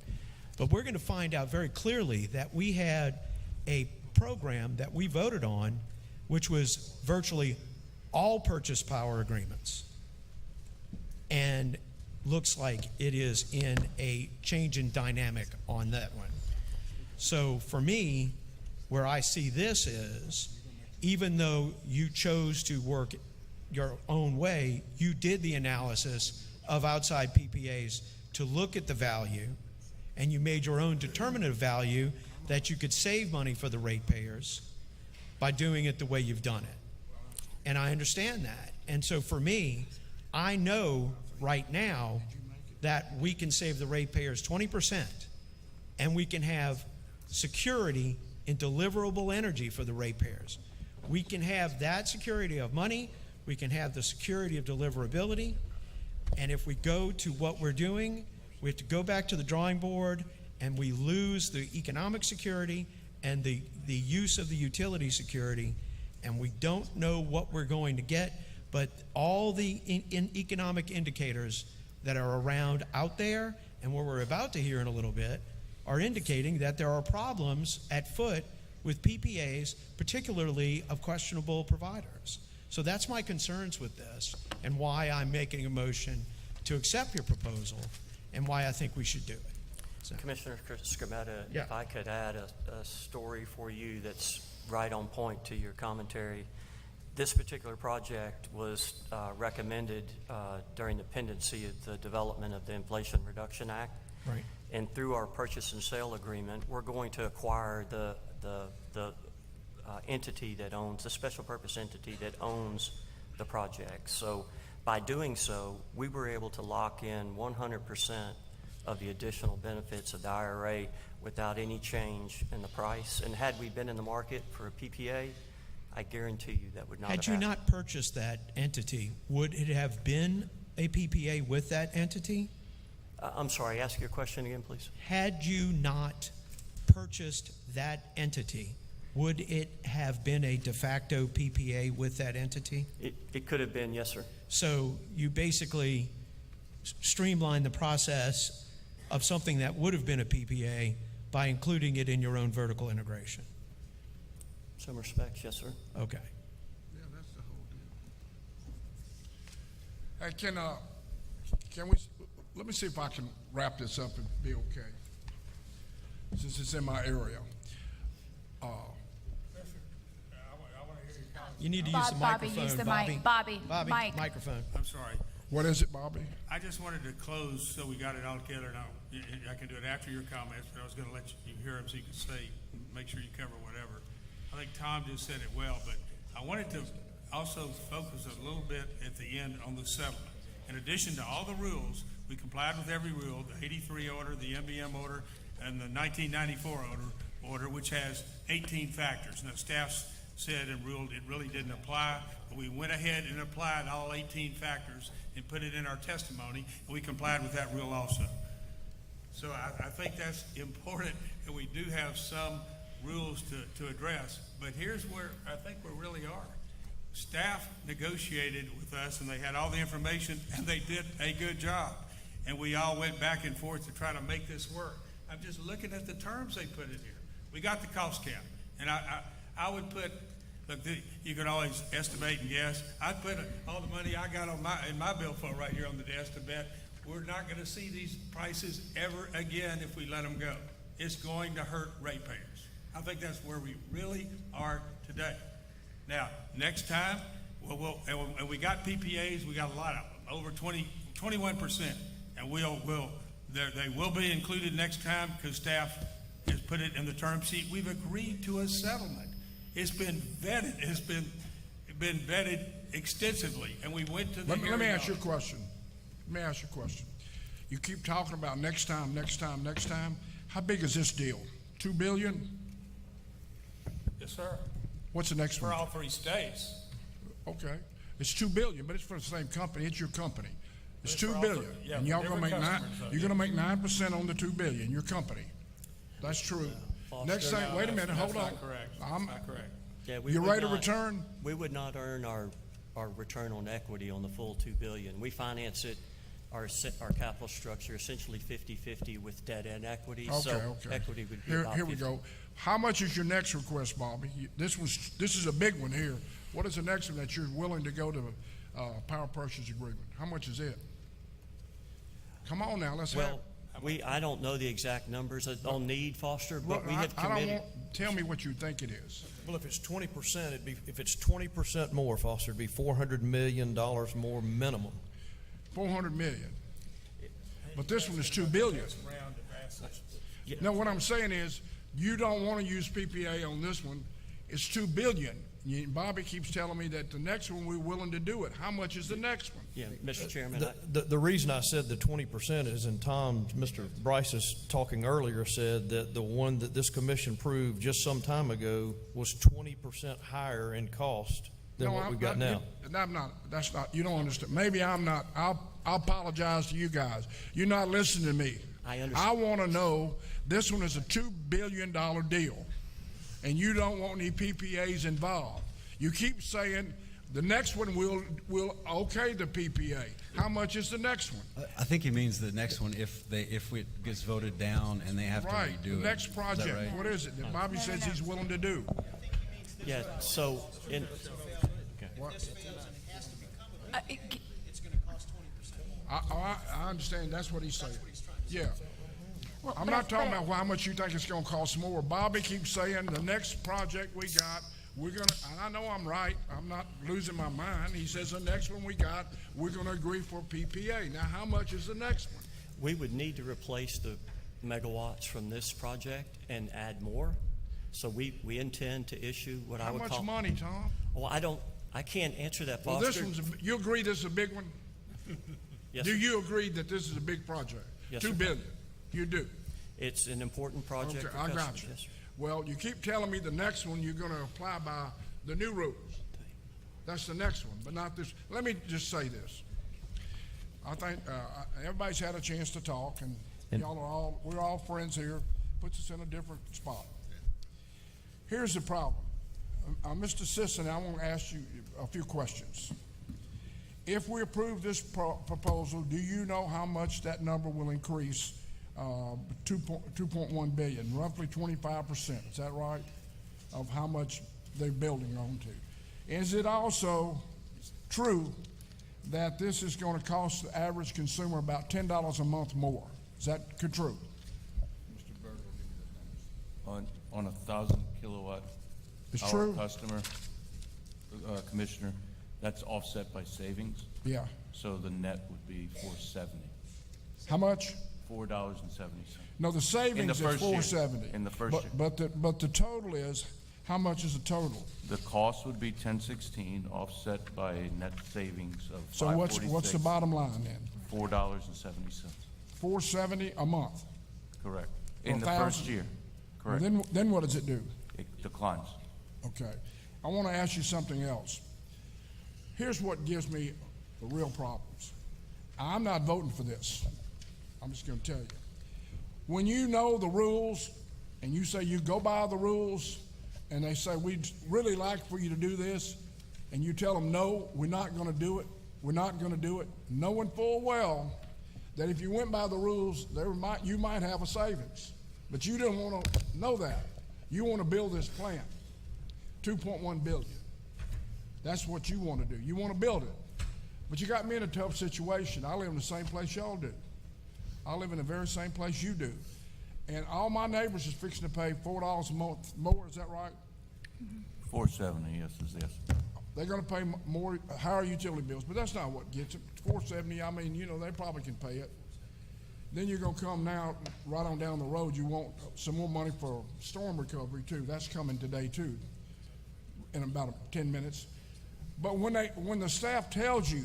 But we're going to find out very clearly that we had a program that we voted on, which was virtually all purchase power agreements, and looks like it is in a change in dynamic on that one. So for me, where I see this is, even though you chose to work your own way, you did the analysis of outside PPAs to look at the value, and you made your own determinative value that you could save money for the ratepayers by doing it the way you've done it. And I understand that. And so for me, I know right now that we can save the ratepayers 20%, and we can have security in deliverable energy for the ratepayers. We can have that security of money, we can have the security of deliverability, and if we go to what we're doing, we have to go back to the drawing board, and we lose the economic security and the use of the utility security, and we don't know what we're going to get, but all the economic indicators that are around out there, and what we're about to hear in a little bit, are indicating that there are problems at foot with PPAs, particularly of questionable providers. So that's my concerns with this, and why I'm making a motion to accept your proposal, and why I think we should do it. So. Commissioner Skrmeta, Yeah. if I could add a story for you that's right on point to your commentary. This particular project was recommended during the pendency of the development of the Inflation Reduction Act. Right. And through our purchase and sale agreement, we're going to acquire the entity that owns, the special purpose entity that owns the project. So by doing so, we were able to lock in 100% of the additional benefits of the IRA without any change in the price. And had we been in the market for a PPA, I guarantee you that would not have Had you happened. not purchased that entity, would it have been a PPA with that entity? I'm sorry, ask your question again, please. Had you not purchased that entity, would it have been a de facto PPA with that entity? It could have been, yes, sir. So you basically streamlined the process of something that would have been a PPA by including it in your own vertical integration. Some respects, yes, sir. Okay. Yeah, that's the whole deal. Hey, can we, let me see if I can wrap this up and be okay, since it's in my area. You need to use the Bobby, microphone. use the mic. Bobby, mic. Microphone. I'm sorry. What is it, Bobby? I just wanted to close so we got it all together. Now, I can do it after your comments, but I was going to let you hear them so you can say, make sure you cover whatever. I think Tom just said it well, but I wanted to also focus a little bit at the end on the settlement. in addition to all the rules, we complied with every rule, the 83 order, the MBM order, and the 1994 order, which has 18 factors. Now, staff said and ruled it really didn't apply, but we went ahead and applied all 18 factors and put it in our testimony, and we complied with that rule also. So I think that's important, and we do have some rules to address. But here's where I think we really are. Staff negotiated with us, and they had all the information, and they did a good job. And we all went back and forth to try to make this work. I'm just looking at the terms they put in here. We got the cost cap, and I would put, look, you can always estimate and guess. I'd put all the money I got in my billfold right here on the desk to bet we're not going to see these prices ever again if we let them go. It's going to hurt ratepayers. I think that's where we really are today. Now, next time, and we got PPAs, we got a lot of them, over 21%, and they will be included next time because staff has put it in the term sheet. We've agreed to a settlement. It's been vetted. It's been vetted extensively, and we went to the Let me hearing ask you a on it. question. Let me ask you a question. You keep talking about next time, next time, next time. How big is this deal? $2 billion? Yes, sir. What's the next For one? all three states. Okay. It's $2 billion, but it's for the same company. It's your company. It's It's for $2 all billion. three- yeah, And y'all for gonna make different customers, though. you're gonna make 9% on the $2 billion, your company. That's true. Next thing, wait a minute, hold on. That's not correct. That's I'm- not correct. Yeah, we You would ready to not- return? We would not earn our return on equity on the full $2 billion. We finance it, our capital structure essentially 50-50 with debt and equity. Okay, So okay. equity would be Here, about here we 50. go. How much is your next request, Bobby? This is a big one here. What is the next one that you're willing to go to, power purchase agreement? How much is it? Come on now, let's have. Well, I don't know the exact numbers on need, Foster, but Look, we have I don't committed. tell me what you think it is. Well, if it's 20%, if it's 20% more, Foster, it'd be $400 million more minimum. 400 million. But this one is 2 billion. No, what I'm saying is, you don't want to use PPA on this one. It's 2 billion. Bobby keeps telling me that the next one we're willing to do it. How much is the next one? Yeah, Mr. Chairman, The reason I said the 20% is, and Mr. Bryce is talking earlier, said that the one that this commission approved just some time ago was 20% higher in cost than what we've got now. That's not, you don't understand. Maybe I'm not, I'll apologize to you guys. You're not listening to me. I understand. I want to know, this one is a $2 billion deal, and you don't want any PPAs involved. You keep saying, the next one will okay the PPA. How much is the next one? I think he means the next one if it gets voted down and they have to Right, redo it. the next Is that project, right? what is it that Bobby says he's willing to do? yeah, so What? it- I understand, that's what he's saying. Yeah. well, I'm but not I- talking but I- about how much you think it's gonna cost more. Bobby keeps saying the next project we got, we're gonna, and I know I'm right, I'm not losing my mind. He says the next one we got, we're gonna agree for PPA. Now, how much is the next one? we would need to replace the megawatts from this project and add more. So we intend to issue what I How would much call. money, Tom? Well, I can't answer that, Well, Foster. you agree this is a big one? Yes, Do sir. you agree that this is a big project? Yes, 2 sir. billion? You do? It's an important project Okay, for I customers. got you. Yes, sir. Well, you keep telling me the next one you're gonna apply by the new rules. That's the next one, but not this. Let me just say this. I think, everybody's had a chance to talk, and we're all friends here. Puts us in a different spot. Here's the problem. Mr. Sisson, I want to ask you a few questions. If we approve this proposal, do you know how much that number will increase? 2.1 billion, roughly 25%. Is that right? Of how much they're building onto. Is it also true that this is going to cost the average consumer about $10 a month more? Is that true? On 1,000 kilowatt It's hour true? customer, Commissioner, that's offset by savings, Yeah. so the net would be $4.70. How much? $4.70. No, the savings is first year. $4.70. In the first But- year. But the total is, How much is the total? The cost would be 1016, offset by a net savings of So what's the bottom line then? $4.70. $470 a month? Correct. In the 1,000? first year. Well, Correct. then what does it do? It declines. Okay. I want to ask you something else. Here's what gives me the real problems. I'm not voting for this. I'm just going to tell you. When you know the rules and you say you go by the rules and they say, we'd really like for you to do this, and you tell them, no, we're not going to do it, we're not going to do it, knowing full well that if you went by the rules, you might have a savings. But you didn't want to know that. You want to build this plant, $2.1 billion. That's what you want to do. You want to build it. But you got me in a tough situation. I live in the same place y'all do. I live in the very same place you do. And all my neighbors is fixing to pay $4 a month more, is that right? 470, yes, is yes. They're gonna pay more, higher utility bills, but that's not what gets it. $470, I mean, they probably can pay it. Then you're gonna come now, right on down the road, you want some more money for storm recovery too. That's coming today too, in about 10 minutes. But when the staff tells you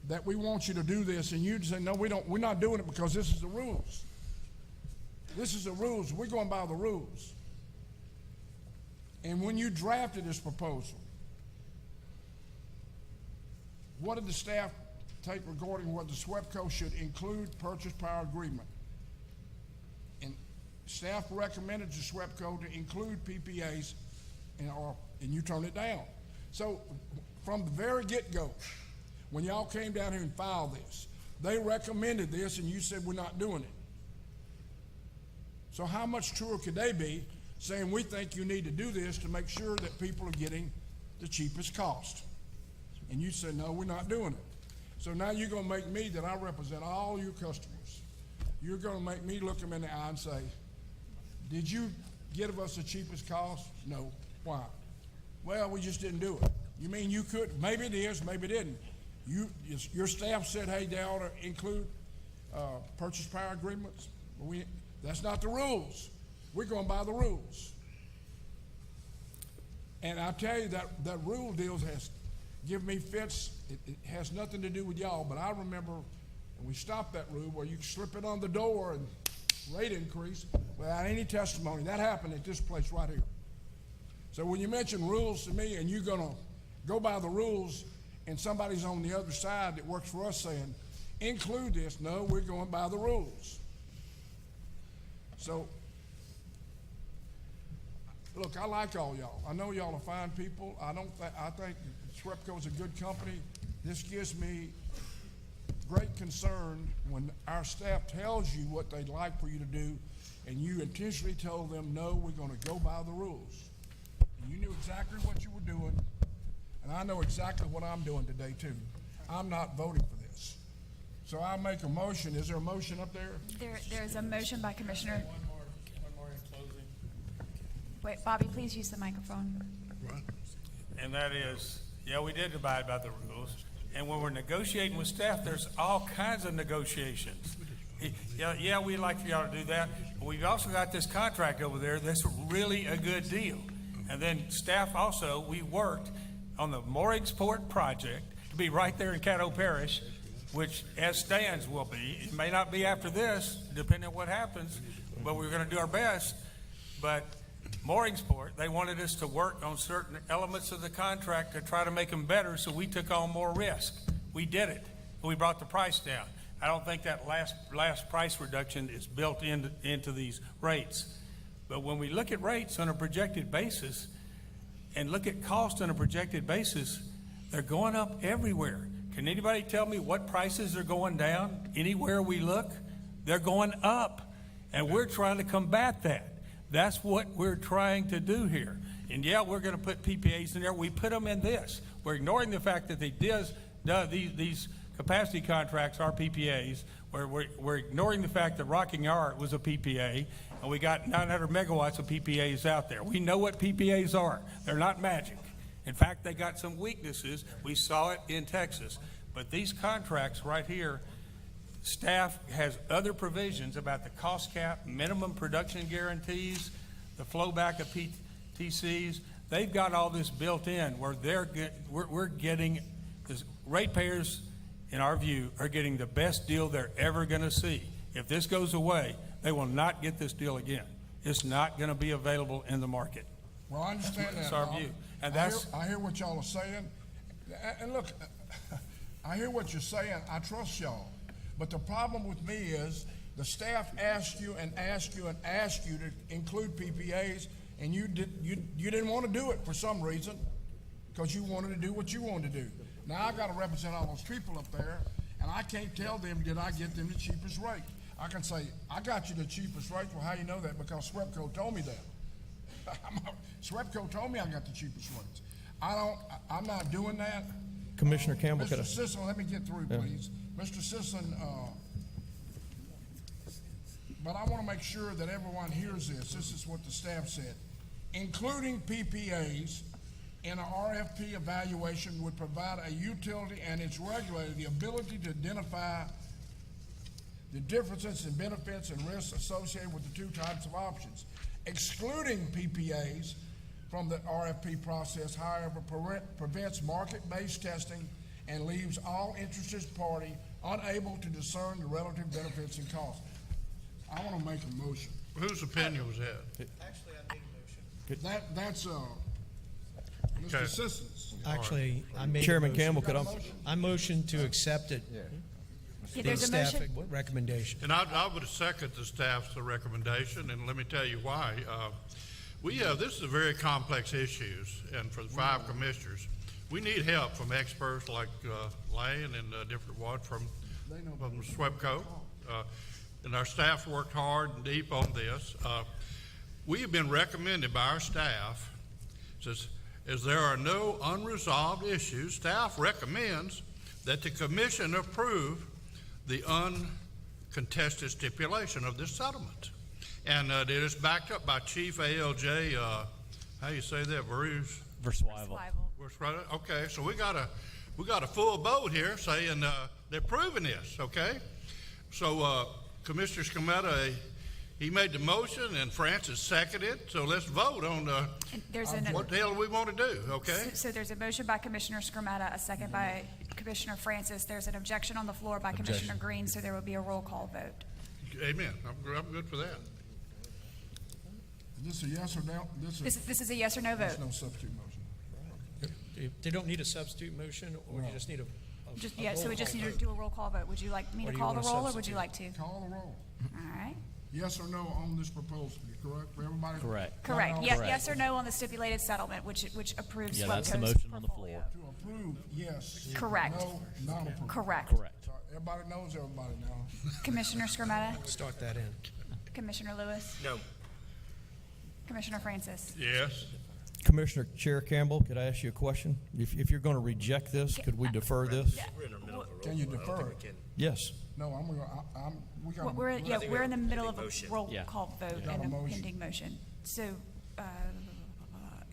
that we want you to do this, and you say, no, we're not doing it because this is the rules. This is the rules, we're going by the rules. And when you drafted this proposal, what did the staff take regarding what the SWEPCO should include purchase power agreement? And staff recommended to SWEPCO to include PPAs, and you turned it down. So from the very get-go, when y'all came down here and filed this, they recommended this and you said we're not doing it. So how much truer could they be saying we think you need to do this to make sure that people are getting the cheapest cost? And you said, no, we're not doing it. So now you're gonna make me, that I represent all your customers, you're gonna make me look them in the eye and say, did you give us the cheapest cost? No. Why? Well, we just didn't do it. You mean you could? Maybe it is, maybe it didn't. Your staff said, hey, they ought to include purchase power agreements. But that's not the rules. We're going by the rules. And I tell you that rule deals has given me fits. It has nothing to do with y'all, but I remember when we stopped that rule where you slip it on the door and rate increase without any testimony. That happened at this place right here. So when you mention rules to me and you're gonna go by the rules and somebody's on the other side that works for us saying, include this, no, we're going by the rules. So, look, I like all y'all. I know y'all are fine people. I think SWEPCO is a good company. This gives me great concern when our staff tells you what they'd like for you to do and you intentionally told them, no, we're gonna go by the rules. And you knew exactly what you were doing, and I know exactly what I'm doing today too. I'm not voting for this. So I'll make a motion. Is there a motion up there? There is a motion by Commissioner. One more in closing. Wait, Bobby, please use the microphone. And that is, yeah, we did abide by the rules. And when we're negotiating with staff, there's all kinds of negotiations. Yeah, we'd like for y'all to do that. But we've also got this contract over there that's really a good deal. And then staff also, we worked on the Morriggsport project to be right there in Caddo Parish, which as stands will be. It may not be after this, depending on what happens, but we're going to do our best. But Morriggsport, they wanted us to work on certain elements of the contract to try to make them better, so we took on more risk. We did it. We brought the price down. I don't think that last price reduction is built into these rates. But when we look at rates on a projected basis and look at cost on a projected basis, they're going up everywhere. Can anybody tell me what prices are going down anywhere we look? They're going up, and we're trying to combat that. That's what we're trying to do here. And yeah, we're going to put PPAs in there. We put them in this. We're ignoring the fact that these capacity contracts are PPAs. We're ignoring the fact that Rocking Art was a PPA, and we got 900 megawatts of PPAs out there. We know what PPAs are. They're not magic. In fact, they got some weaknesses. We saw it in Texas. But these contracts right here, staff has other provisions about the cost cap, minimum production guarantees, the flow back of RTCs, they've got all this built in where we're getting, the ratepayers, in our view, are getting the best deal they're ever going to see. If this goes away, they will not get this deal again. It's not going to be available in the market. Well, I understand that. That's our Bob. view. And I hear what y'all are saying. And look, I hear what you're saying. I trust y'all. But the problem with me is the staff asked you and asked you and asked you to include PPAs, and you didn't want to do it for some reason, because you wanted to do what you wanted to do. Now I got to represent all those people up there, and I can't tell them, did I get them the cheapest rate? I can say, I got you the cheapest rate. Well, how do you know that? Because SWEPCO told me that. SWEPCO told me I got the cheapest rates. I'm not doing that. Commissioner Campbell, could I? Mr. Sisson, let me get through, please. Mr. Sisson, but I want to make sure that everyone hears this. This is what the staff said. Including PPAs in an RFP evaluation would provide a utility and its regulator the ability to identify the differences in benefits and risks associated with the two types of options. Excluding PPAs from the RFP process, however, prevents market-based testing and leaves all interested party unable to discern the relative benefits and costs. I want to make a motion. Whose opinion was that? Actually, I need a motion. That's Okay. Mr. Sisson's. Actually, I made. Chairman Campbell, could I? I motioned to accept it. Yeah, The there's a staff motion. recommendation. And I would second the staff's recommendation, and let me tell you why. This is a very complex issues, and for the 5 commissioners, we need help from experts like Lane and different ones from SWEPCO. And our staff worked hard and deep on this. We have been recommended by our staff, as there are no unresolved issues, staff recommends that the commission approve the uncontested stipulation of this settlement. And it is backed up by Chief ALJ, how you say that, Verswivel. Okay, so we got a full boat here saying they're proving this, okay? So Commissioner Scametta, he made the motion and Francis seconded, so let's vote on what the hell we want to do, okay? So there's a motion by Commissioner Skrmetta, a second by Commissioner Francis. There's an objection on the floor by Commissioner Green, so there will be a roll call vote. Amen, I'm good for that. Is this a yes or no? This is a yes or no vote. There's no substitute motion. They don't need a substitute motion, or you just need a So we just need to do a roll call vote. Would you like me Or to do you call the want a roll, or would you substitute? like to? Call the roll. All right. Yes or no on this proposal, correct? For everybody? Correct. Correct. Not Yes, all- yes or no on the stipulated settlement, which approves Yeah, that's the SWEPCO's motion on the portfolio. floor. To approve, yes. Correct. No, not approve. Correct. Correct. Sorry, everybody knows everybody now. Commissioner Skrmetta, start that in. Commissioner Lewis, No. Commissioner Francis. Yes, Commissioner Chair Campbell, could I ask you a question? If you're going to reject this, could we defer this? Can you defer it? Yes. No, we got. We're in the middle of a roll Yeah. call vote Got a and a motion. pending motion. So,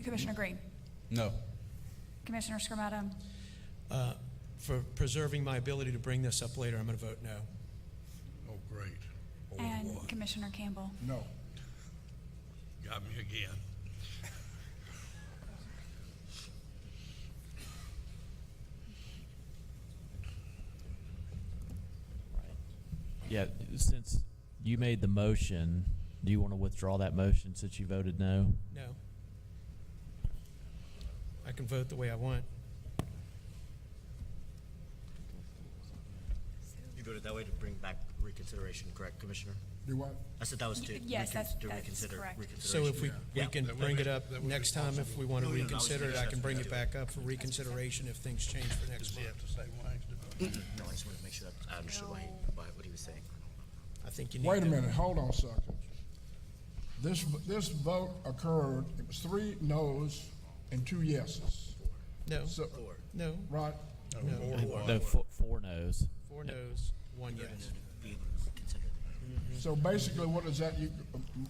Commissioner Green, No. Commissioner Skrmetta, For preserving my ability to bring this up later, I'm going to vote no. oh, great. Oh, and boy. Commissioner Campbell. No. Got me again. Yeah, since you made the motion, do you want to withdraw that motion since you voted no? No. I can vote the way I want. You voted that way to bring back reconsideration, correct, Commissioner? Do what? I said that was to Yes, that's reconsider correct. So if we Yeah. can bring it up next time, if we want to reconsider it, I can bring it back up for reconsideration if things change for next Does he month. have to say why? No, I just wanted to make sure that I understood what he was saying. I think you need Wait a to- minute, hold on a second. This vote occurred, it was 3 noes and 2 yeses. No, So, no, right? The four no's. 4 no's, 1 yes. So basically, what does that,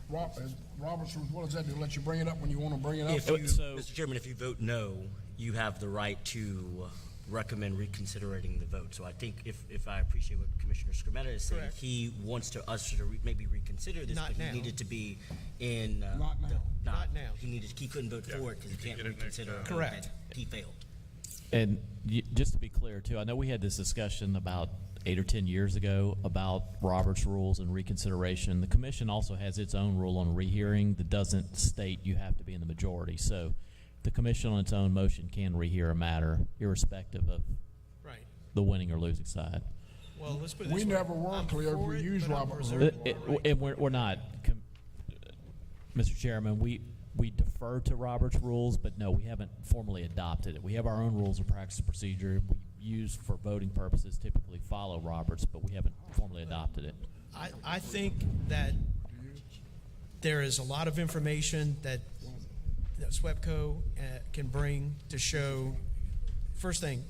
Robert's rules, what does that do? Let you bring it up when you want to bring it up? If you, So- Mr. Chairman, if you vote no, you have the right to recommend reconsidering the vote. So I think if I appreciate what Commissioner Skrmetta is saying, Correct. he wants us to maybe reconsider this, Not but now. he needed to be in. Not now. Not now. He couldn't vote for it because he can't get it next reconsider. a time. vote Correct. that He failed. And just to be clear too, I know we had this discussion about 8 or 10 years ago about Robert's rules and reconsideration. The commission also has its own rule on rehearing that doesn't state you have to be in the majority. So the commission on its own motion can rehear a matter irrespective of Right. the winning or losing side. Well, let's put it We this way. never were I'm clear if for we it, use but I'm Robert's reserved. And we're not, Mr. Chairman, we defer to Robert's rules, but no, we haven't formally adopted it. We have our own rules of practice and procedure we use for voting purposes, typically follow Robert's, but we haven't formally adopted it. I think that there is a lot of information that SWEPCO can bring to show. First thing,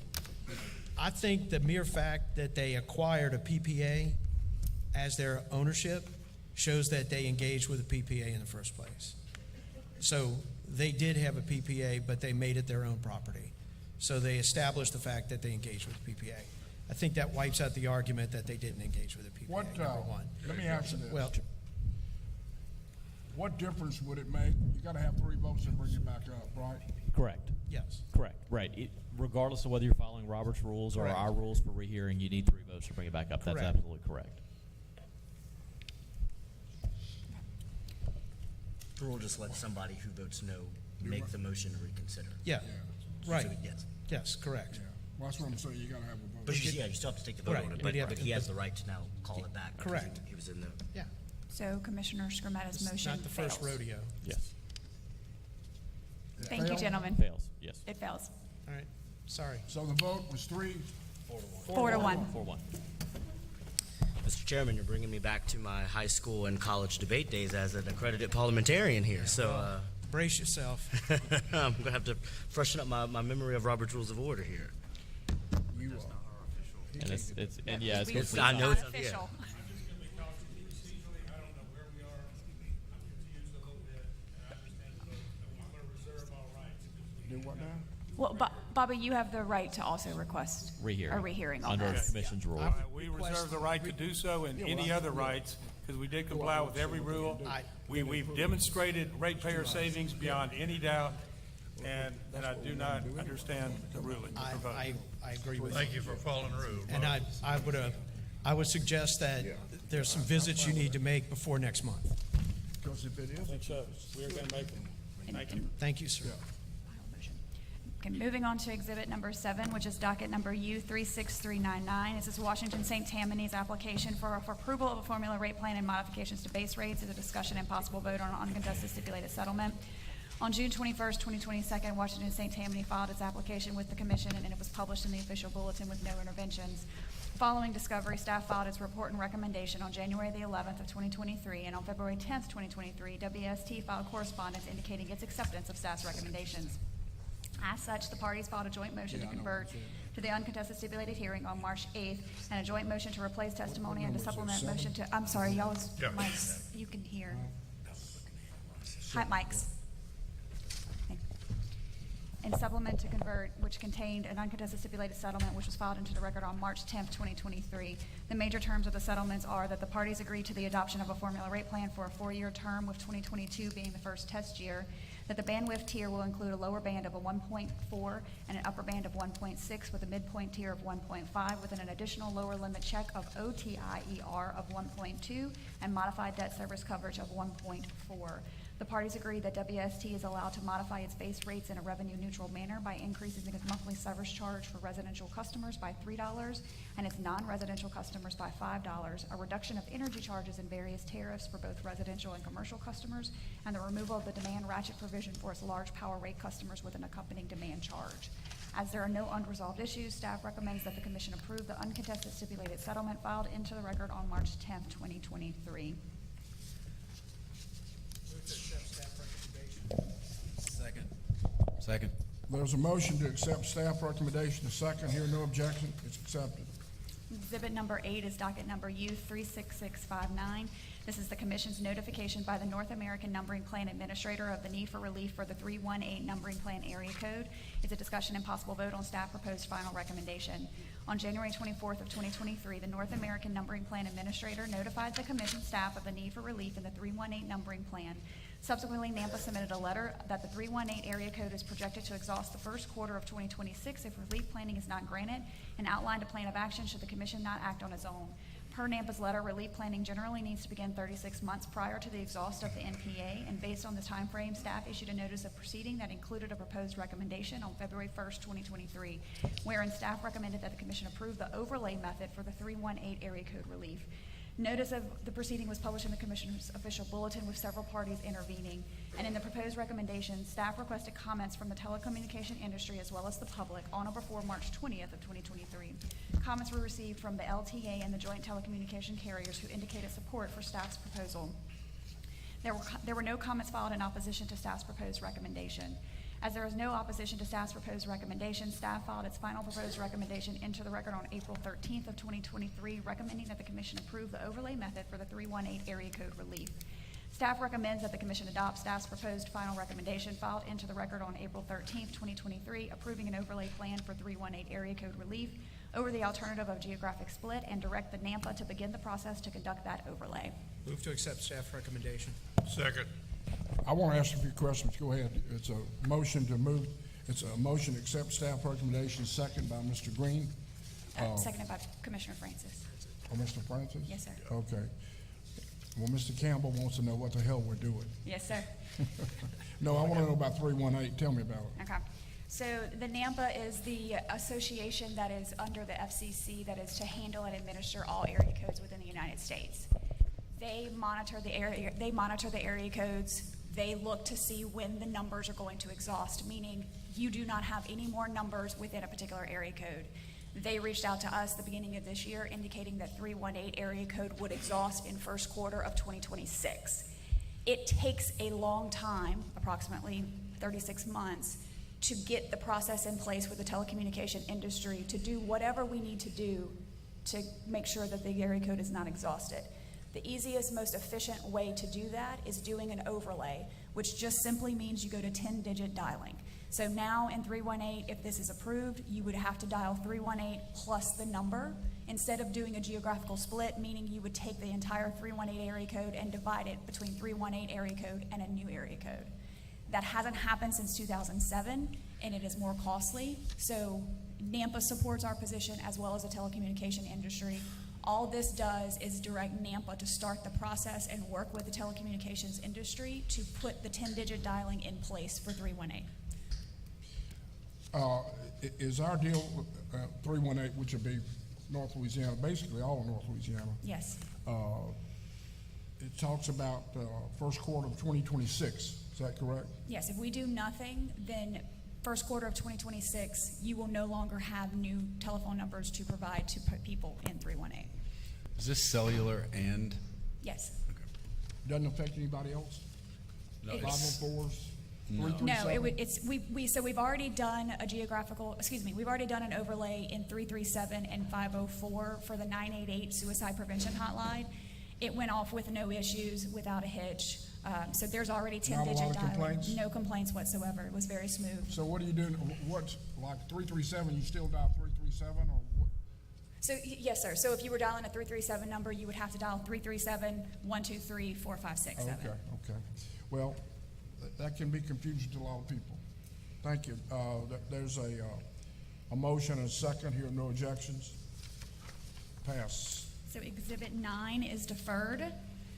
I think the mere fact that they acquired a PPA as their ownership shows that they engaged with a PPA in the first place. So they did have a PPA, but they made it their own property. So they established the fact that they engaged with the PPA. I think that wipes out the argument that they didn't engage with a PPA, What, number one. let me ask you this. Well, What difference would it make? You gotta have 3 votes to bring it back up, right? Correct. yes. Correct, right. Regardless of whether you're following Robert's rules or Correct. our rules for rehearing, you need 3 votes to bring it back up. That's Correct. absolutely correct. The rule just lets somebody who votes no make the motion to reconsider. Yeah, right. So, yes. Yes, correct. Yeah. Well, that's what I'm saying, you gotta have a vote. But you still have to take the vote Right, on it, but you have but to- he has the right to now call it back. because Correct. He was in the. Yeah, So Commissioner Skrmetta's it's motion not the first fails. rodeo. Yes. Thank you, Fail? gentlemen. Fails, yes. It fails. All right, sorry. So the vote was 3. 4 to 1. 4-1. Mr. Chairman, you're bringing me back to my high school and college debate days as an accredited parliamentarian here. So Brace yourself. I'm going to have to freshen up my memory of Robert's Rules of Order here. And and yeah, We- it's we- I know not it's- yeah. official. I don't know where we are. I'm confused a little bit, and I understand the vote. I'm going to reserve all rights. Do what now? Well, Bobby, you have the right to also request rehearing. a rehearing on Under the this. commission's rule. We reserve the right to do so and any other rights, because we did comply with every rule. We've demonstrated ratepayer savings beyond any doubt, and I do not understand the ruling. I agree with you. Thank you for following the rules. And I would suggest that there's some visits you need to make before next month. Because if it isn't, So, we're going to make them. Thank you. Thank you, sir. Okay, moving on to exhibit number 7, which is docket number U36399. This is Washington St. Tammany's application for approval of a formula rate plan and modifications to base rates as a discussion and possible vote on an uncontested stipulated settlement. On June 21st, 2022, Washington St. Tammany filed its application with the commission, and it was published in the official bulletin with no interventions. Following discovery, staff filed its report and recommendation on January the 11th of 2023, and on February 10th, 2023, WST filed correspondence indicating its acceptance of staff's recommendations. As such, the parties filed a joint motion to convert to the uncontested stipulated hearing on March 8th, and a joint motion to replace testimony and to supplement motion to, I'm sorry, y'all's Yeah. mics, you can hear. Hi, mics. And supplement to convert, which contained an uncontested stipulated settlement, which was filed into the record on March 10th, 2023. The major terms of the settlements are that the parties agree to the adoption of a formula rate plan for a 4-year term, with 2022 being the first test year, that the bandwidth tier will include a lower band of a 1.4 and an upper band of 1.6, with a midpoint tier of 1.5, with an additional lower limit check of OTIER of 1.2 and modified debt service coverage of 1.4. The parties agree that WST is allowed to modify its base rates in a revenue-neutral manner by increasing its monthly service charge for residential customers by $3 and its non-residential customers by $5, a reduction of energy charges in various tariffs for both residential and commercial customers, and the removal of the demand ratchet provision for its large power rate customers with an accompanying demand charge. As there are no unresolved issues, staff recommends that the commission approve the uncontested stipulated settlement filed into the record on March 10th, 2023. Second. there's a motion to accept staff recommendation, a second, here no objection, it's accepted. Exhibit number 8 is docket number U36659. This is the Commission's notification by the North American Numbering Plan Administrator of the need for relief for the 318 Numbering Plan Area Code. It's a discussion and possible vote on staff proposed final recommendation. On January 24th of 2023, the North American Numbering Plan Administrator notified the Commission staff of the need for relief in the 318 Numbering Plan. Subsequently, NAMPA submitted a letter that the 318 area code is projected to exhaust the first quarter of 2026 if relief planning is not granted, and outlined a plan of action should the Commission not act on its own. Per NAMPA's letter, relief planning generally needs to begin 36 months prior to the exhaust of the NPA, and based on the time frame, staff issued a notice of proceeding that included a proposed recommendation on February 1st, 2023, wherein staff recommended that the Commission approve the overlay method for the 318 area code relief. Notice of the proceeding was published in the Commissioner's official bulletin with several parties intervening. And in the proposed recommendation, staff requested comments from the telecommunication industry as well as the public on or before March 20th of 2023. Comments were received from the LTA and the joint telecommunication carriers who indicated support for staff's proposal. There were no comments filed in opposition to staff's proposed recommendation. As there is no opposition to staff's proposed recommendation, staff filed its final proposed recommendation into the record on April 13th of 2023, recommending that the Commission approve the overlay method for the 318 area code relief. Staff recommends that the Commission adopt staff's proposed final recommendation filed into the record on April 13th, 2023, approving an overlay plan for 318 area code relief over the alternative of geographic split, and direct the NAMPA to begin the process to conduct that overlay. Move to accept staff recommendation. Second. I want to ask a few questions. Go ahead. It's a motion to move, it's a motion to accept staff recommendation, second by Mr. Green. Seconded by Commissioner Francis. Or Mr. Francis? Yes, sir. Okay. Well, Mr. Campbell wants to know what the hell we're doing. Yes, sir. No, I want to know about 318. Tell me about it. Okay. So the NAMPA is the association that is under the FCC that is to handle and administer all area codes within the United States. They monitor the area codes. They look to see when the numbers are going to exhaust, meaning you do not have any more numbers within a particular area code. They reached out to us the beginning of this year indicating that 318 area code would exhaust in first quarter of 2026. It takes a long time, approximately 36 months, to get the process in place with the telecommunication industry to do whatever we need to do to make sure that the area code is not exhausted. The easiest, most efficient way to do that is doing an overlay, which just simply means you go to 10-digit dialing. So now in 318, if this is approved, you would have to dial 318 plus the number instead of doing a geographical split, meaning you would take the entire 318 area code and divide it between 318 area code and a new area code. That hasn't happened since 2007, and it is more costly. So NAMPA supports our position as well as the telecommunication industry. All this does is direct NAMPA to start the process and work with the telecommunications industry to put the 10-digit dialing in place for 318. Is our deal with 318, which would be North Louisiana, basically all of North Louisiana, Yes. it talks about first quarter of 2026. Is that correct? Yes, if we do nothing, then first quarter of 2026, you will no longer have new telephone numbers to provide to put people in 318. Is this cellular and? Yes. Doesn't affect anybody else? No, 504s? No, 337? so we've already done we've already done an overlay in 337 and 504 for the 988 suicide prevention hotline. It went off with no issues, without a hitch. So there's already 10-digit Not a lot of dialing. complaints? No complaints whatsoever. It was very smooth. So what are you doing? What's like 337? You still dial 337 or what? So, yes, sir. So if you were dialing a 337 number, you would have to dial 337-123-4567. Okay. Well, that can be confusing to a lot of people. Thank you. There's a motion and a second. Here, no objections. Pass. So Exhibit 9 is deferred.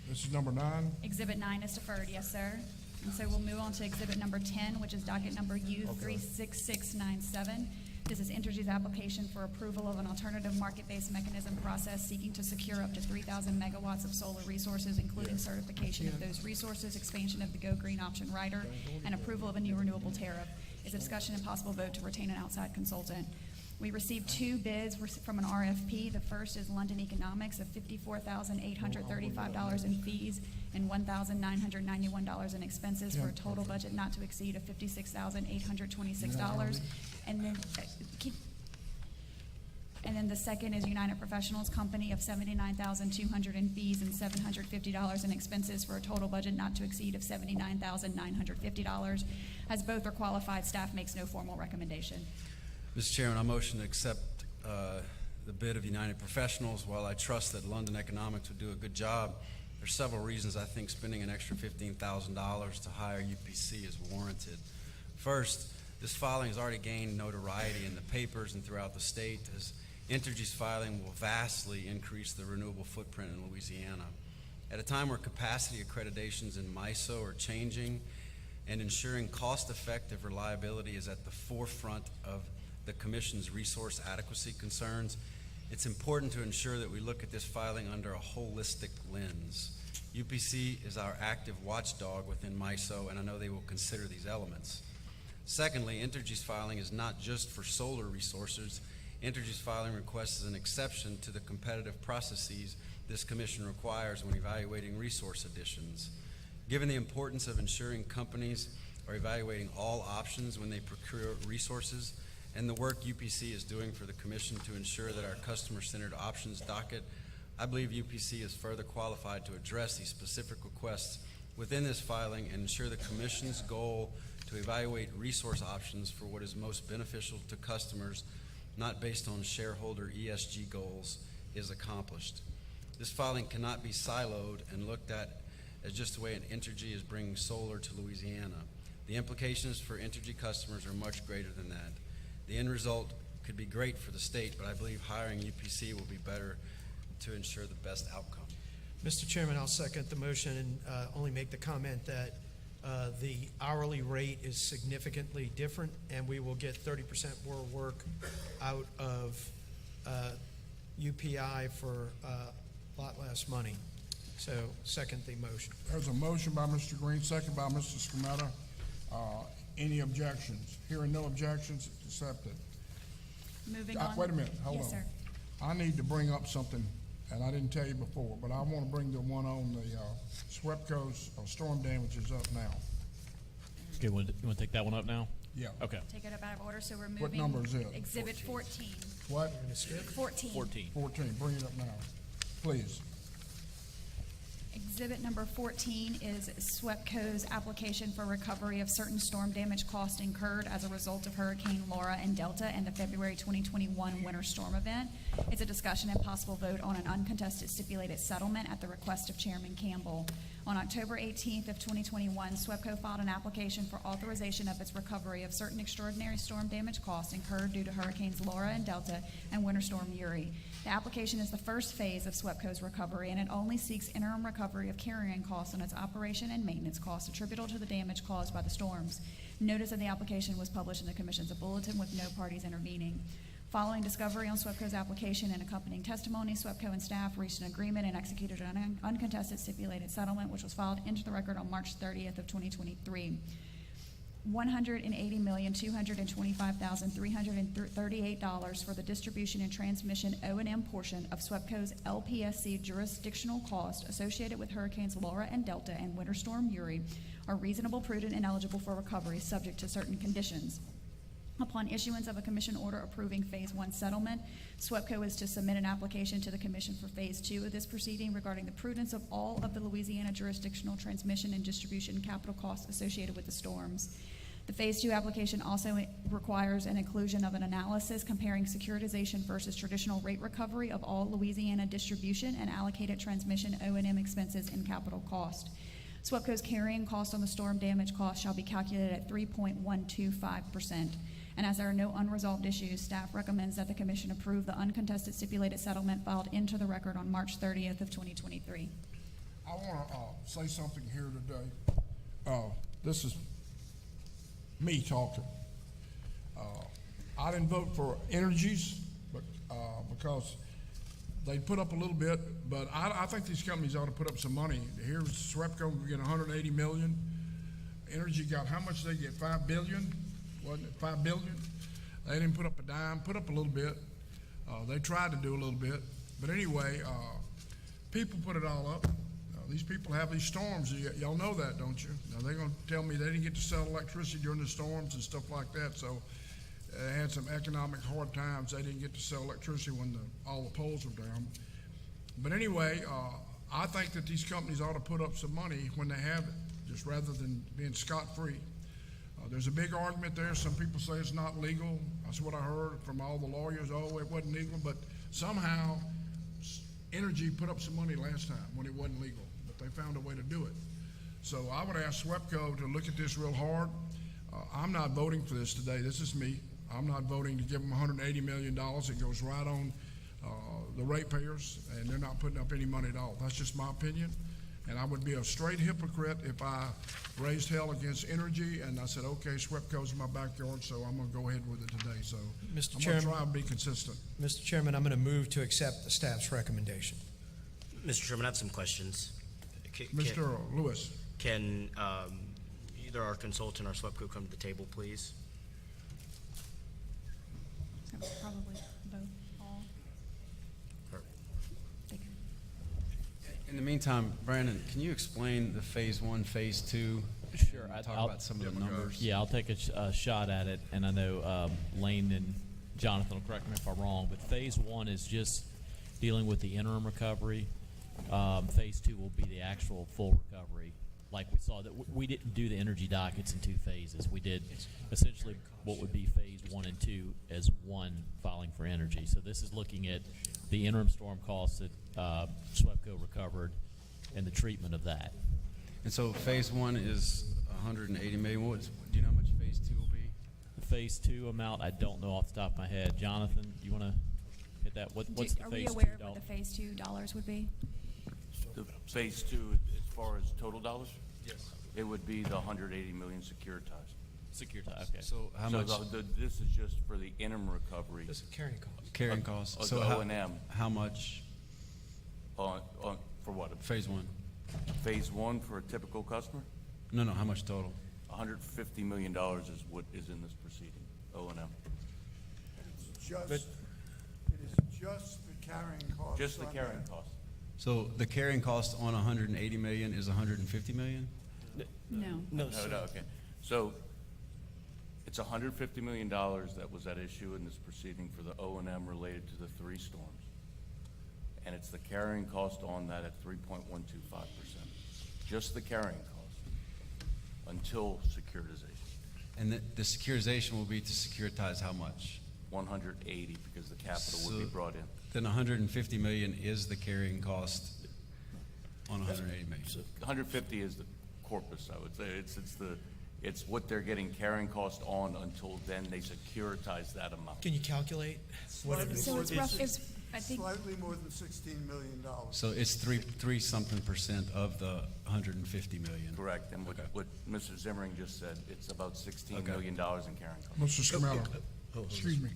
This is number 9. Exhibit 9 is deferred, yes, sir. And so we'll move on to Exhibit number 10, which is docket number U36697. This is Entergy's application for approval of an alternative market-based mechanism process seeking to secure up to 3,000 megawatts of solar resources, including certification of those resources, expansion of the Go Green option rider, and approval of a new renewable tariff. It's a discussion and possible vote to retain an outside consultant. We received 2 bids from an RFP. The first is London Economics of $54,835 in fees and $1,991 in expenses for a total budget not to exceed of $56,826. And then, And then the second is United Professionals Company of $79,200 in fees and $750 in expenses for a total budget not to exceed of $79,950. As both are qualified, staff makes no formal recommendation. Mr. Chairman, I motion to accept the bid of United Professionals. While I trust that London Economics would do a good job, there's several reasons I think spending an extra $15,000 to hire UPC is warranted. First, this filing has already gained notoriety in the papers and throughout the state, as Entergy's filing will vastly increase the renewable footprint in Louisiana. At a time where capacity accreditations in MISO are changing and ensuring cost-effective reliability is at the forefront of the Commission's resource adequacy concerns, it's important to ensure that we look at this filing under a holistic lens. UPC is our active watchdog within MISO, and I know they will consider these elements. Secondly, Entergy's filing is not just for solar resources. Entergy's filing requests an exception to the competitive processes this Commission requires when evaluating resource additions. Given the importance of ensuring companies are evaluating all options when they procure resources, and the work UPC is doing for the Commission to ensure that our customer-centered options docket, I believe UPC is further qualified to address these specific requests within this filing and ensure the Commission's goal to evaluate resource options for what is most beneficial to customers, not based on shareholder ESG goals, is accomplished. This filing cannot be siloed and looked at as just the way an Entergy is bringing solar to Louisiana. The implications for Entergy customers are much greater than that. The end result could be great for the state, but I believe hiring UPC will be better to ensure the best outcome. Mr. Chairman, I'll second the motion and only make the comment that the hourly rate is significantly different, and we will get 30% more work out of UPI for a lot less money. So, second the motion. There's a motion by Mr. Green, second by Mr. Scametta. Any objections? Hearing no objections, it's accepted. Moving on. Wait a minute, hold on. Yes, sir. I need to bring up something, and I didn't tell you before, but I want to bring the one on the SWEPCO's storm damages up now. Okay, you want to take that one up now? Yeah. Okay. Take it up out of order, so we're moving. What number is it? Exhibit 14. What? 14. 14. 14, bring it up now, please. Exhibit number 14 is SWEPCO's application for recovery of certain storm damage costs incurred as a result of Hurricane Laura and Delta and the February 2021 winter storm event. It's a discussion and possible vote on an uncontested stipulated settlement at the request of Chairman Campbell. On October 18th of 2021, SWEPCO filed an application for authorization of its recovery of certain extraordinary storm damage costs incurred due to Hurricanes Laura and Delta and Winter Storm Uri. The application is the first phase of SWEPCO's recovery, and it only seeks interim recovery of carrying costs on its operation and maintenance costs attributable to the damage caused by the storms. Notice of the application was published in the Commission's bulletin with no parties intervening. Following discovery on SWEPCO's application and accompanying testimony, SWEPCO and staff reached an agreement and executed an uncontested stipulated settlement, which was filed into the record on March 30th of 2023. $180,225,338 for the distribution and transmission O&M portion of SWEPCO's LPSC jurisdictional cost associated with Hurricanes Laura and Delta and Winter Storm Uri are reasonable, prudent, and eligible for recovery, subject to certain conditions. Upon issuance of a Commission order approving Phase 1 settlement, SWEPCO is to submit an application to the Commission for Phase 2 of this proceeding regarding the prudence of all of the Louisiana jurisdictional transmission and distribution capital costs associated with the storms. The Phase 2 application also requires an inclusion of an analysis comparing securitization versus traditional rate recovery of all Louisiana distribution and allocated transmission O&M expenses and capital cost. SWEPCO's carrying cost on the storm damage cost shall be calculated at 3.125%. And as there are no unresolved issues, staff recommends that the Commission approve the uncontested stipulated settlement filed into the record on March 30th of 2023. I want to say something here today. This is me talking. I didn't vote for Energies, but because they put up a little bit, but I think these companies ought to put up some money. Here's SWEPCO, we get $180 million. Energy got, how much did they get? $5 billion? Wasn't it $5 billion? They didn't put up a dime, put up a little bit. They tried to do a little bit. But anyway, people put it all up. These people have these storms. Y'all know that, don't you? Now, they're going to tell me they didn't get to sell electricity during the storms and stuff like that. So had some economic hard times. They didn't get to sell electricity when all the poles were down. But anyway, I think that these companies ought to put up some money when they have it, just rather than being scot-free. There's a big argument there. Some people say it's not legal. That's what I heard from all the lawyers. Oh, it wasn't legal, but somehow Energy put up some money last time when it wasn't legal, but they found a way to do it. So I would ask SWEPCO to look at this real hard. I'm not voting for this today. This is me. I'm not voting to give them $180 million. It goes right on the ratepayers, and they're not putting up any money at all. That's just my opinion. And I would be a straight hypocrite if I raised hell against Energy and I said, okay, SWEPCO's in my backyard, so I'm going to go ahead with it today. So Mr. I'm going Chairman. to try and be consistent. Mr. Chairman, I'm going to move to accept the staff's recommendation. Mr. Chairman, I have some questions. Mr. Lewis. Can either our consultant or SWEPCO come to the table, please? So probably both, all. They can- In the meantime, Brandon, can you explain the phase one, phase two? Sure, and I'll- Talk about some of the numbers. Yeah, I'll take a shot at it, and I know Lane and Jonathan will correct me if I'm wrong, but phase one is just dealing with the interim recovery. Phase two will be the actual full recovery. Like we saw, that we didn't do the energy dockets in 2 phases. We did essentially what would be phase 1 and 2 as one filing for energy. So this is looking at the interim storm costs that SWEPCO recovered and the treatment of that. And so phase one is 180 million. Do you know how much phase two will be? The phase 2 amount, I don't know off the top of my head. Jonathan, you want to hit that? What's the Are we phase 2 aware of dollar? what the phase 2 dollars would be? The phase two, as far as total dollars? Yes. It would be the 180 million securitized. Securitized, okay. So how So much? this is just for the interim recovery Carrying cost. Carrying costs. of So the how- O&M How much on, for what? phase one? Phase one for a typical customer? No, how much total? $150 million is what is in this proceeding, O&M. Just, it is just the carrying cost. Just the on carrying that. cost. So the carrying cost on 180 million is 150 million? No. No, okay. So it's $150 million that was at issue in this proceeding for the O&M related to the 3 storms. And it's the carrying cost on that at 3.125%. Just the carrying cost until securitization. And the securitization will be to securitize how much? 180 because the capital would be So- brought in. Then 150 million is the carrying cost on 180 million. 150 is the corpus, I would say. It's what they're getting carrying cost on until then they securitize that amount. Can you calculate what it is? So it's rough, it's, I think, Slightly more than $16 million. So it's three something percent of the 150 million. Correct. And what Mr. Zimmering just said, it's about $16 million in carrying cost. Mr. Scamello. Excuse me.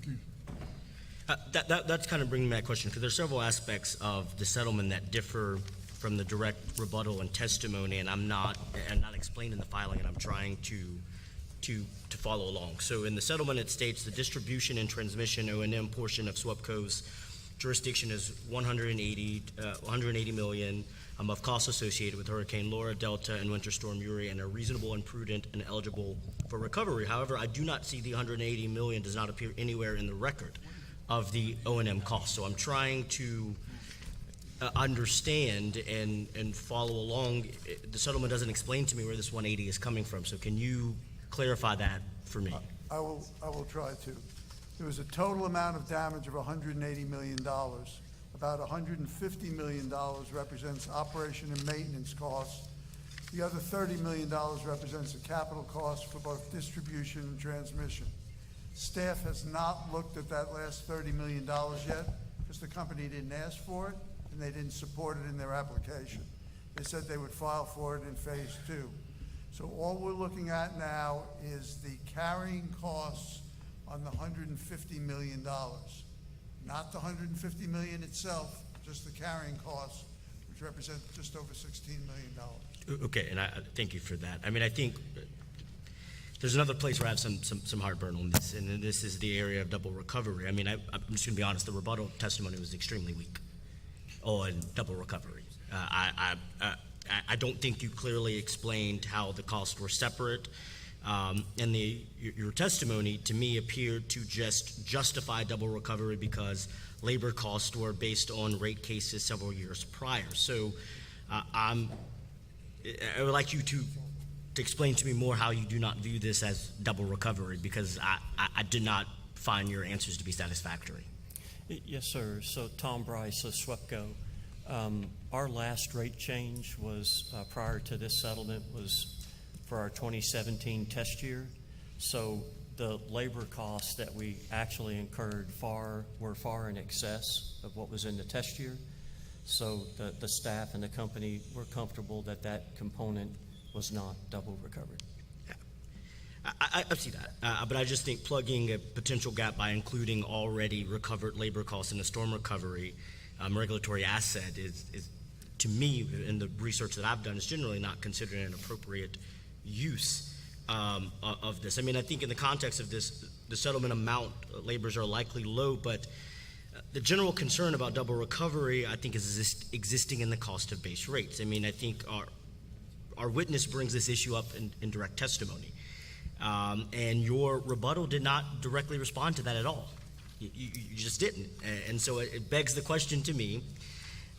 That's kind of bringing me that question, because there's several aspects of the settlement that differ from the direct rebuttal and testimony, and I'm not explaining the filing, and I'm trying to follow along. So in the settlement, it states the distribution and transmission O&M portion of SWEPCO's jurisdiction is 180 million of costs associated with Hurricane Laura, Delta, and Winter Storm Uri, and are reasonable and prudent and eligible for recovery. However, I do not see the 180 million does not appear anywhere in the record of the O&M costs. So I'm trying to understand and follow along. The settlement doesn't explain to me where this 180 is coming from. So can you clarify that for me? I will try to. There was a total amount of damage of $180 million. About $150 million represents operation and maintenance costs. The other $30 million represents the capital costs for both distribution and transmission. Staff has not looked at that last $30 million yet because the company didn't ask for it and they didn't support it in their application. They said they would file for it in phase 2. So all we're looking at now is the carrying costs on the $150 million. Not the $150 million itself, just the carrying costs, which represent just over $16 million. Okay, and I thank you for that. I mean, I think there's another place where I have some heartburn on this, and this is the area of double recovery. I mean, I'm just going to be honest, the rebuttal testimony was extremely weak on double recovery. I don't think you clearly explained how the costs were separate. And your testimony to me appeared to just justify double recovery because labor costs were based on rate cases several years prior. So I would like you to explain to me more how you do not view this as double recovery, because I did not find your answers to be satisfactory. Yes, sir. So Tom Bryce of SWEPCO. Our last rate change was, prior to this settlement, was for our 2017 test year. So the labor costs that we actually incurred were far in excess of what was in the test year. So the staff and the company were comfortable that that component was not double recovered. I see that, but I just think plugging a potential gap by including already recovered labor costs in the storm recovery regulatory asset is, to me, in the research that I've done, is generally not considered an appropriate use of this. I mean, I think in the context of this, the settlement amount, labors are likely low, but the general concern about double recovery, I think, is existing in the cost of base rates. I mean, I think our witness brings this issue up in direct testimony. And your rebuttal did not directly respond to that at all. You just didn't. And so it begs the question to me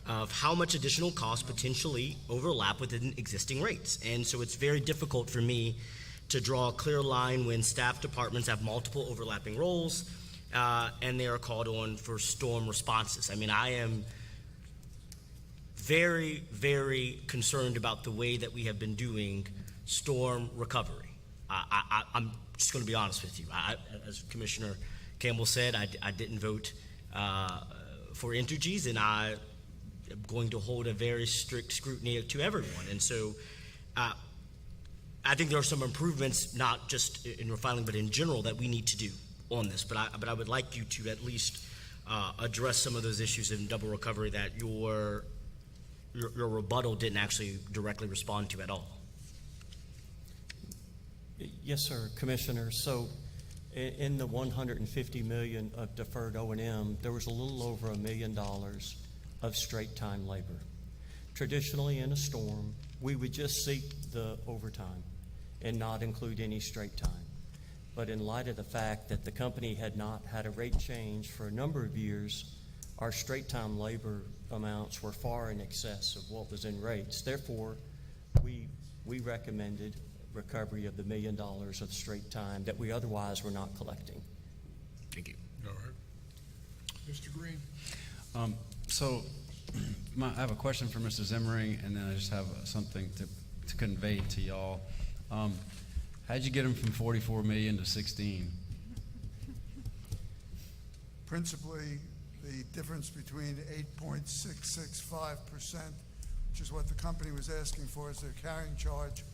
of how much additional costs potentially overlap within existing rates. And so it's very difficult for me to draw a clear line when staff departments have multiple overlapping roles and they are called on for storm responses. I mean, I am very, very concerned about the way that we have been doing storm recovery. I'm just going to be honest with you. As Commissioner Campbell said, I didn't vote for Entergy's, and I am going to hold a very strict scrutiny to everyone. And so I think there are some improvements, not just in refining, but in general, that we need to do on this. But I would like you to at least address some of those issues in double recovery that your rebuttal didn't actually directly respond to at all. Yes, sir, Commissioner. So in the $150 million of deferred O&M, there was a little over $1 million of straight-time labor. Traditionally, in a storm, we would just seek the overtime and not include any straight time. But in light of the fact that the company had not had a rate change for a number of years, our straight-time labor amounts were far in excess of what was in rates. Therefore, we recommended recovery of the $1 million of straight time that we otherwise were not collecting. Thank you. All right. Mr. Green? So I have a question for Mr. Zemmering, and then I just have something to convey to y'all. How'd you get him from 44 million to 16? Principally, the difference between 8.665%, which is what the company was asking for as their carrying charge,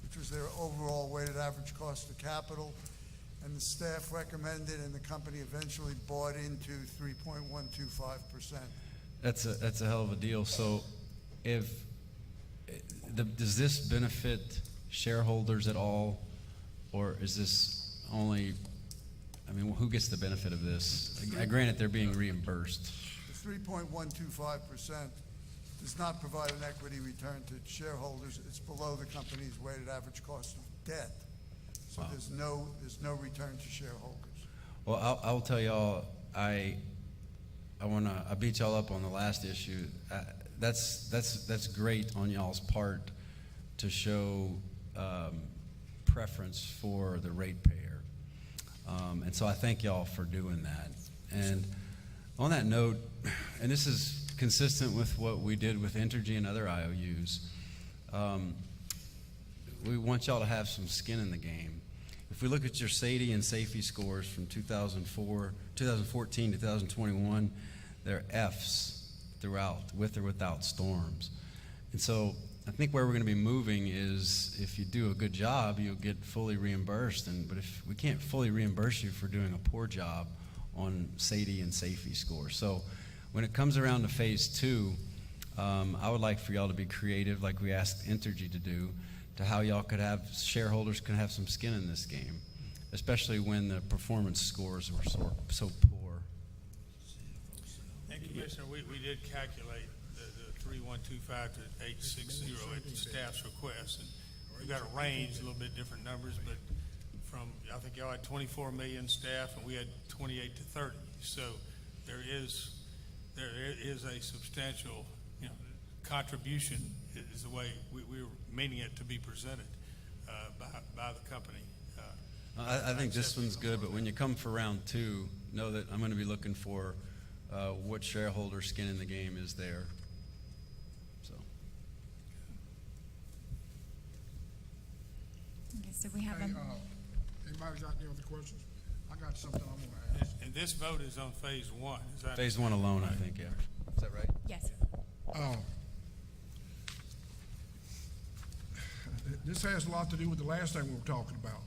which was their overall weighted average cost of capital, and the staff recommended and the company eventually bought into 3.125%. That's a hell of a deal. So does this benefit shareholders at all, or is this only, I mean, who gets the benefit of this? Granted, they're being reimbursed. The 3.125% does not provide an equity return to shareholders. It's below the company's weighted average cost of debt. So Wow. there's no return to shareholders. Well, I'll tell y'all, I beat y'all up on the last issue. That's great on y'all's part to show preference for the ratepayer. And so I thank y'all for doing that. And on that note, and this is consistent with what we did with Entergy and other IOUs, we want y'all to have some skin in the game. If we look at your SAIDI and SAFE scores from 2014 to 2021, they're Fs throughout, with or without storms. And so I think where we're going to be moving is if you do a good job, you'll get fully reimbursed. But if we can't fully reimburse you for doing a poor job on SAIDI and SAFE scores. So when it comes around to phase 2, I would like for y'all to be creative, like we asked Entergy to do, to how y'all could have, shareholders can have some skin in this game, especially when the performance scores were so poor. And Commissioner, we did calculate the 3125 to 860 at the staff's request. And we've got a range, a little bit different numbers, but from, I think y'all had 24 million staff, and we had 28 to 30. So there is a substantial, contribution is the way we're meaning it to be presented by the company. I think this one's good, but when you come for round two, know that I'm going to be looking for what shareholder skin in the game is there. So, Okay, so we have Hey, a, anybody got any other questions? I got something I'm gonna ask. And this vote is on phase one. Is that phase one alone, I think, yeah. Is that right? yes. This has a lot to do with the last thing we were talking about.